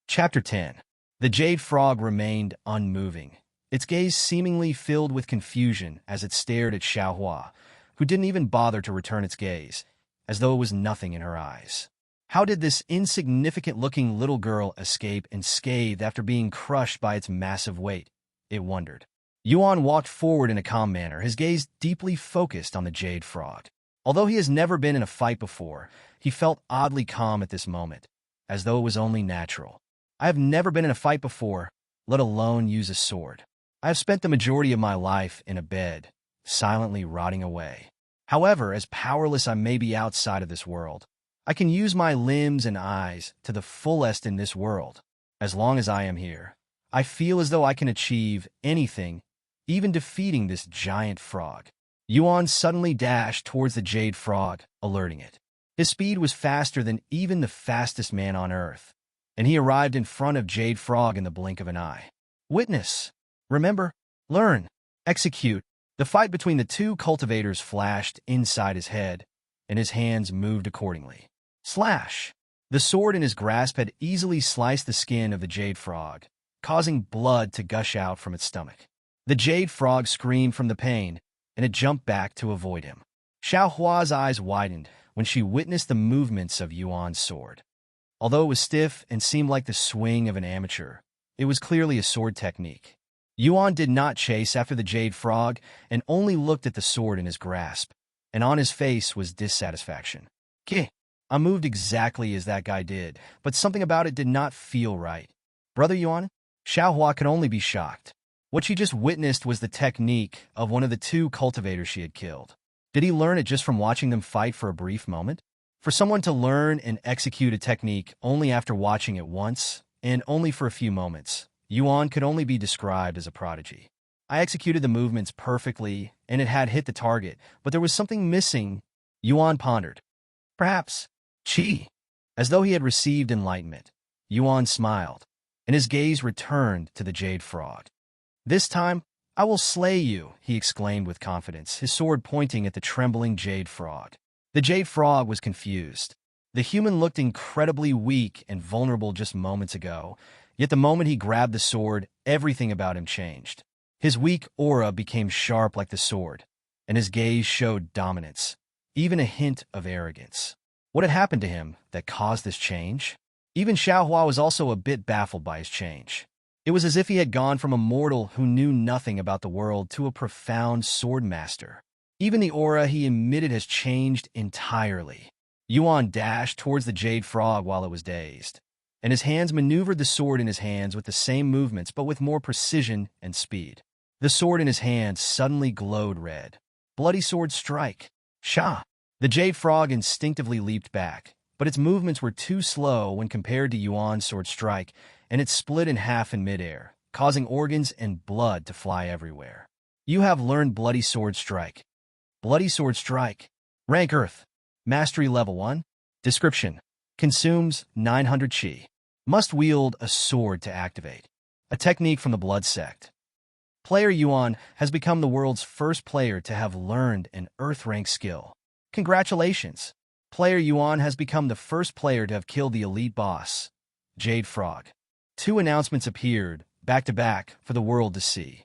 Speaker 1: Chapter 10. The Jade Frog remained unmoving, its gaze seemingly filled with confusion as it stared at Xiao Hua, who didn't even bother to return its gaze, as though it was nothing in her eyes. How did this insignificant-looking little girl escape unscathed after being crushed by its massive weight? It wondered. Yuan walked forward in a calm manner, his gaze deeply focused on the Jade Frog. Although he has never been in a fight before, he felt oddly calm at this moment, as though it was only natural. I have never been in a fight before, let alone use a sword. I have spent the majority of my life in a bed, silently rotting away. However, as powerless I may be outside of this world, I can use my limbs and eyes to the fullest in this world. As long as I am here, I feel as though I can achieve anything, even defeating this giant frog. Yuan suddenly dashed towards the Jade Frog, alerting it. His speed was faster than even the fastest man on Earth, and he arrived in front of Jade Frog in the blink of an eye. Witness, remember, learn, execute. The fight between the two cultivators flashed inside his head, and his hands moved accordingly. Slash! The sword in his grasp had easily sliced the skin of the Jade Frog, causing blood to gush out from its stomach. The Jade Frog screamed from the pain, and it jumped back to avoid him. Xiao Hua's eyes widened when she witnessed the movements of Yuan's sword. Although it was stiff and seemed like the swing of an amateur, it was clearly a sword technique. Yuan did not chase after the Jade Frog and only looked at the sword in his grasp, and on his face was dissatisfaction. "Keh." I moved exactly as that guy did, but something about it did not feel right. Brother Yuan? Xiaohua could only be shocked. What she just witnessed was the technique of one of the two cultivators she had killed. Did he learn it just from watching them fight for a brief moment? For someone to learn and execute a technique only after watching it once, and only for a few moments, Yuan could only be described as a prodigy. I executed the movements perfectly, and it had hit the target, but there was something missing. Yuan pondered. Perhaps Qi. As though he had received enlightenment, Yuan smiled, and his gaze returned to the jade frog. This time, I will slay you, he exclaimed with confidence, his sword pointing at the trembling jade frog. The jade frog was confused. The human looked incredibly weak and vulnerable just moments ago, yet the moment he grabbed the sword, everything about him changed. His weak aura became sharp like the sword, and his gaze showed dominance, even a hint of arrogance. What had happened to him that caused this change? Even Xiaohua was also a bit baffled by his change. It was as if he had gone from a mortal who knew nothing about the world to a profound sword master. Even the aura he emitted has changed entirely. Yuan dashed towards the jade frog while it was dazed, and his hands maneuvered the sword in his hands with the same movements but with more precision and speed. The sword in his hands suddenly glowed red. Bloody sword strike. Sha! The jade frog instinctively leaped back, but its movements were too slow when compared to Yuan's sword strike, and it split in half in midair, causing organs and blood to fly everywhere. You have learned Bloody Sword Strike. Bloody Sword Strike. Rank Earth. Mastery Level 1. Description. Consumes 900 Qi. Must wield a sword to activate. A technique from the Blood Sect. Player Yuan has become the world's first player to have learned an Earth rank skill. Congratulations! Player Yuan has become the first player to have killed the elite boss, Jade Frog. Two announcements appeared, back-to-back, for the world to see.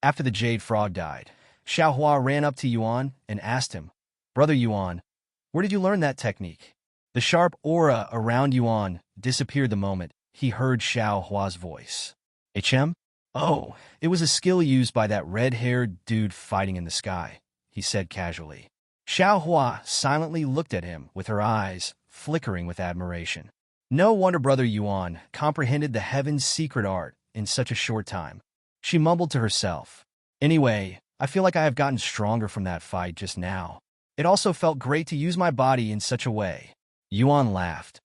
Speaker 1: After the Jade Frog died, Xiaohua ran up to Yuan and asked him, Brother Yuan, where did you learn that technique? The sharp aura around Yuan disappeared the moment he heard Xiaohua's voice. HM? Oh, it was a skill used by that red-haired dude fighting in the sky, he said casually. Xiaohua silently looked at him with her eyes flickering with admiration. No wonder Brother Yuan comprehended the heaven's secret art in such a short time. She mumbled to herself. Anyway, I feel like I have gotten stronger from that fight just now. It also felt great to use my body in such a way. Yuan laughed.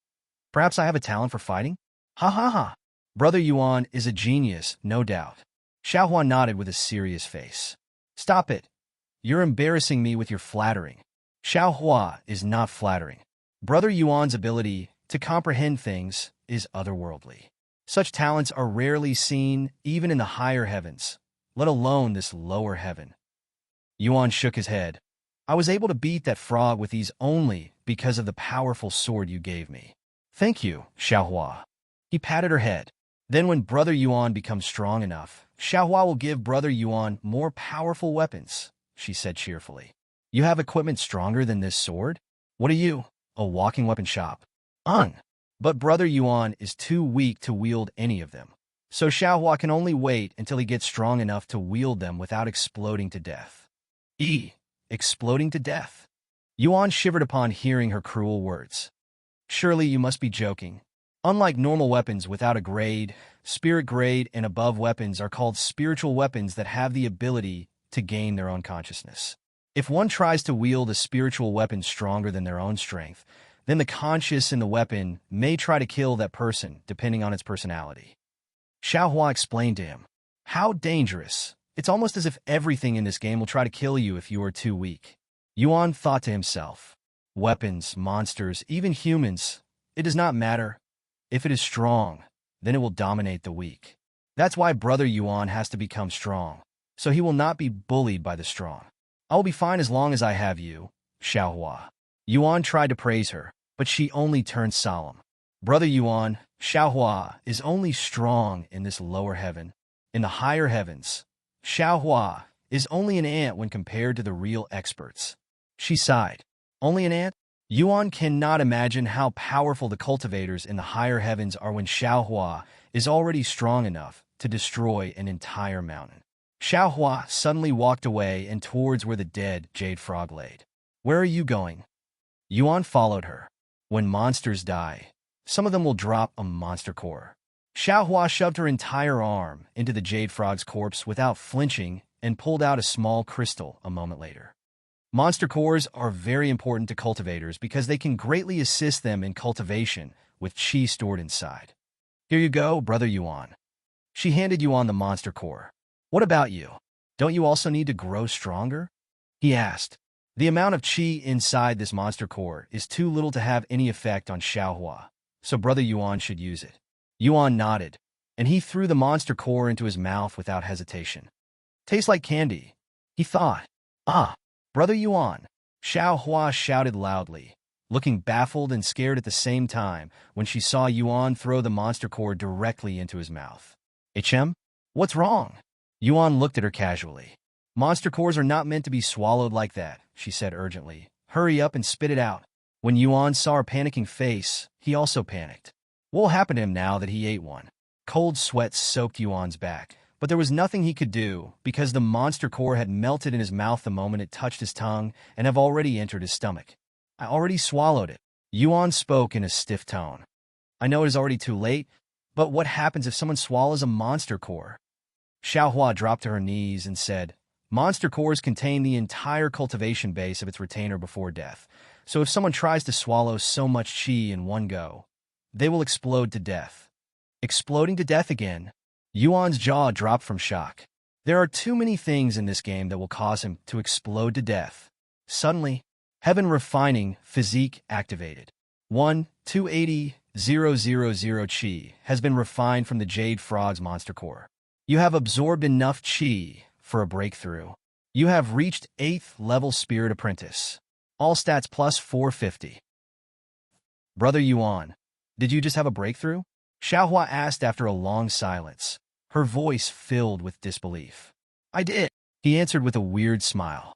Speaker 1: Perhaps I have a talent for fighting? Ha ha ha. Brother Yuan is a genius, no doubt. Xiaohua nodded with a serious face. Stop it. You're embarrassing me with your flattering. Xiaohua is not flattering. Brother Yuan's ability to comprehend things is otherworldly. Such talents are rarely seen even in the higher heavens, let alone this lower heaven. Yuan shook his head. I was able to beat that frog with ease only because of the powerful sword you gave me. Thank you, Xiaohua. He patted her head. Then when Brother Yuan becomes strong enough, Xiaohua will give Brother Yuan more powerful weapons, she said cheerfully. You have equipment stronger than this sword? What are you, a walking weapon shop? But Brother Yuan is too weak to wield any of them. So Xiaohua can only wait until he gets strong enough to wield them without exploding to death. Exploding to death? Yuan shivered upon hearing her cruel words. Surely you must be joking. Unlike normal weapons without a grade, spirit grade and above weapons are called spiritual weapons that have the ability to gain their own consciousness. If one tries to wield a spiritual weapon stronger than their own strength, then the conscious in the weapon may try to kill that person, depending on its personality. Xiaohua explained to him. How dangerous. It's almost as if everything in this game will try to kill you if you are too weak. Yuan thought to himself. Weapons, monsters, even humans, it does not matter. If it is strong, then it will dominate the weak. That's why Brother Yuan has to become strong, so he will not be bullied by the strong. I will be fine as long as I have you, Xiaohua. Yuan tried to praise her, but she only turned solemn. Brother Yuan, Xiaohua is only strong in this lower heaven. In the higher heavens, Xiaohua is only an ant when compared to the real experts. She sighed. Only an ant? Yuan cannot imagine how powerful the cultivators in the higher heavens are when Xiaohua is already strong enough to destroy an entire mountain. Xiaohua suddenly walked away and towards where the dead jade frog laid. Where are you going? Yuan followed her. When monsters die, some of them will drop a monster core. Xiaohua shoved her entire arm into the jade frog's corpse without flinching and pulled out a small crystal a moment later. Monster cores are very important to cultivators because they can greatly assist them in cultivation with qi stored inside. Here you go, Brother Yuan. She handed Yuan the monster core. What about you? Don't you also need to grow stronger? He asked. The amount of qi inside this monster core is too little to have any effect on Xiaohua, so Brother Yuan should use it. Yuan nodded, and he threw the monster core into his mouth without hesitation. Tastes like candy, he thought. Ah, Brother Yuan, Xiaohua shouted loudly, looking baffled and scared at the same time when she saw Yuan throw the monster core directly into his mouth. HM? What's wrong? Yuan looked at her casually. Monster cores are not meant to be swallowed like that, she said urgently. Hurry up and spit it out. When Yuan saw her panicking face, he also panicked. What will happen to him now that he ate one? Cold sweat soaked Yuan's back, but there was nothing he could do because the monster core had melted in his mouth the moment it touched his tongue and have already entered his stomach. I already swallowed it. Yuan spoke in a stiff tone. I know it is already too late, but what happens if someone swallows a monster core? Xiaohua dropped to her knees and said, Monster cores contain the entire cultivation base of its retainer before death, so if someone tries to swallow so much qi in one go, they will explode to death. Exploding to death again? Yuan's jaw dropped from shock. There are too many things in this game that will cause him to explode to death. Suddenly, Heaven Refining Physique activated. 1,280,000 qi has been refined from the Jade Frog's monster core. You have absorbed enough qi for a breakthrough. You have reached 8th level Spirit Apprentice. All stats plus 450. Brother Yuan, did you just have a breakthrough? Xiaohua asked after a long silence, her voice filled with disbelief. I did, he answered with a weird smile.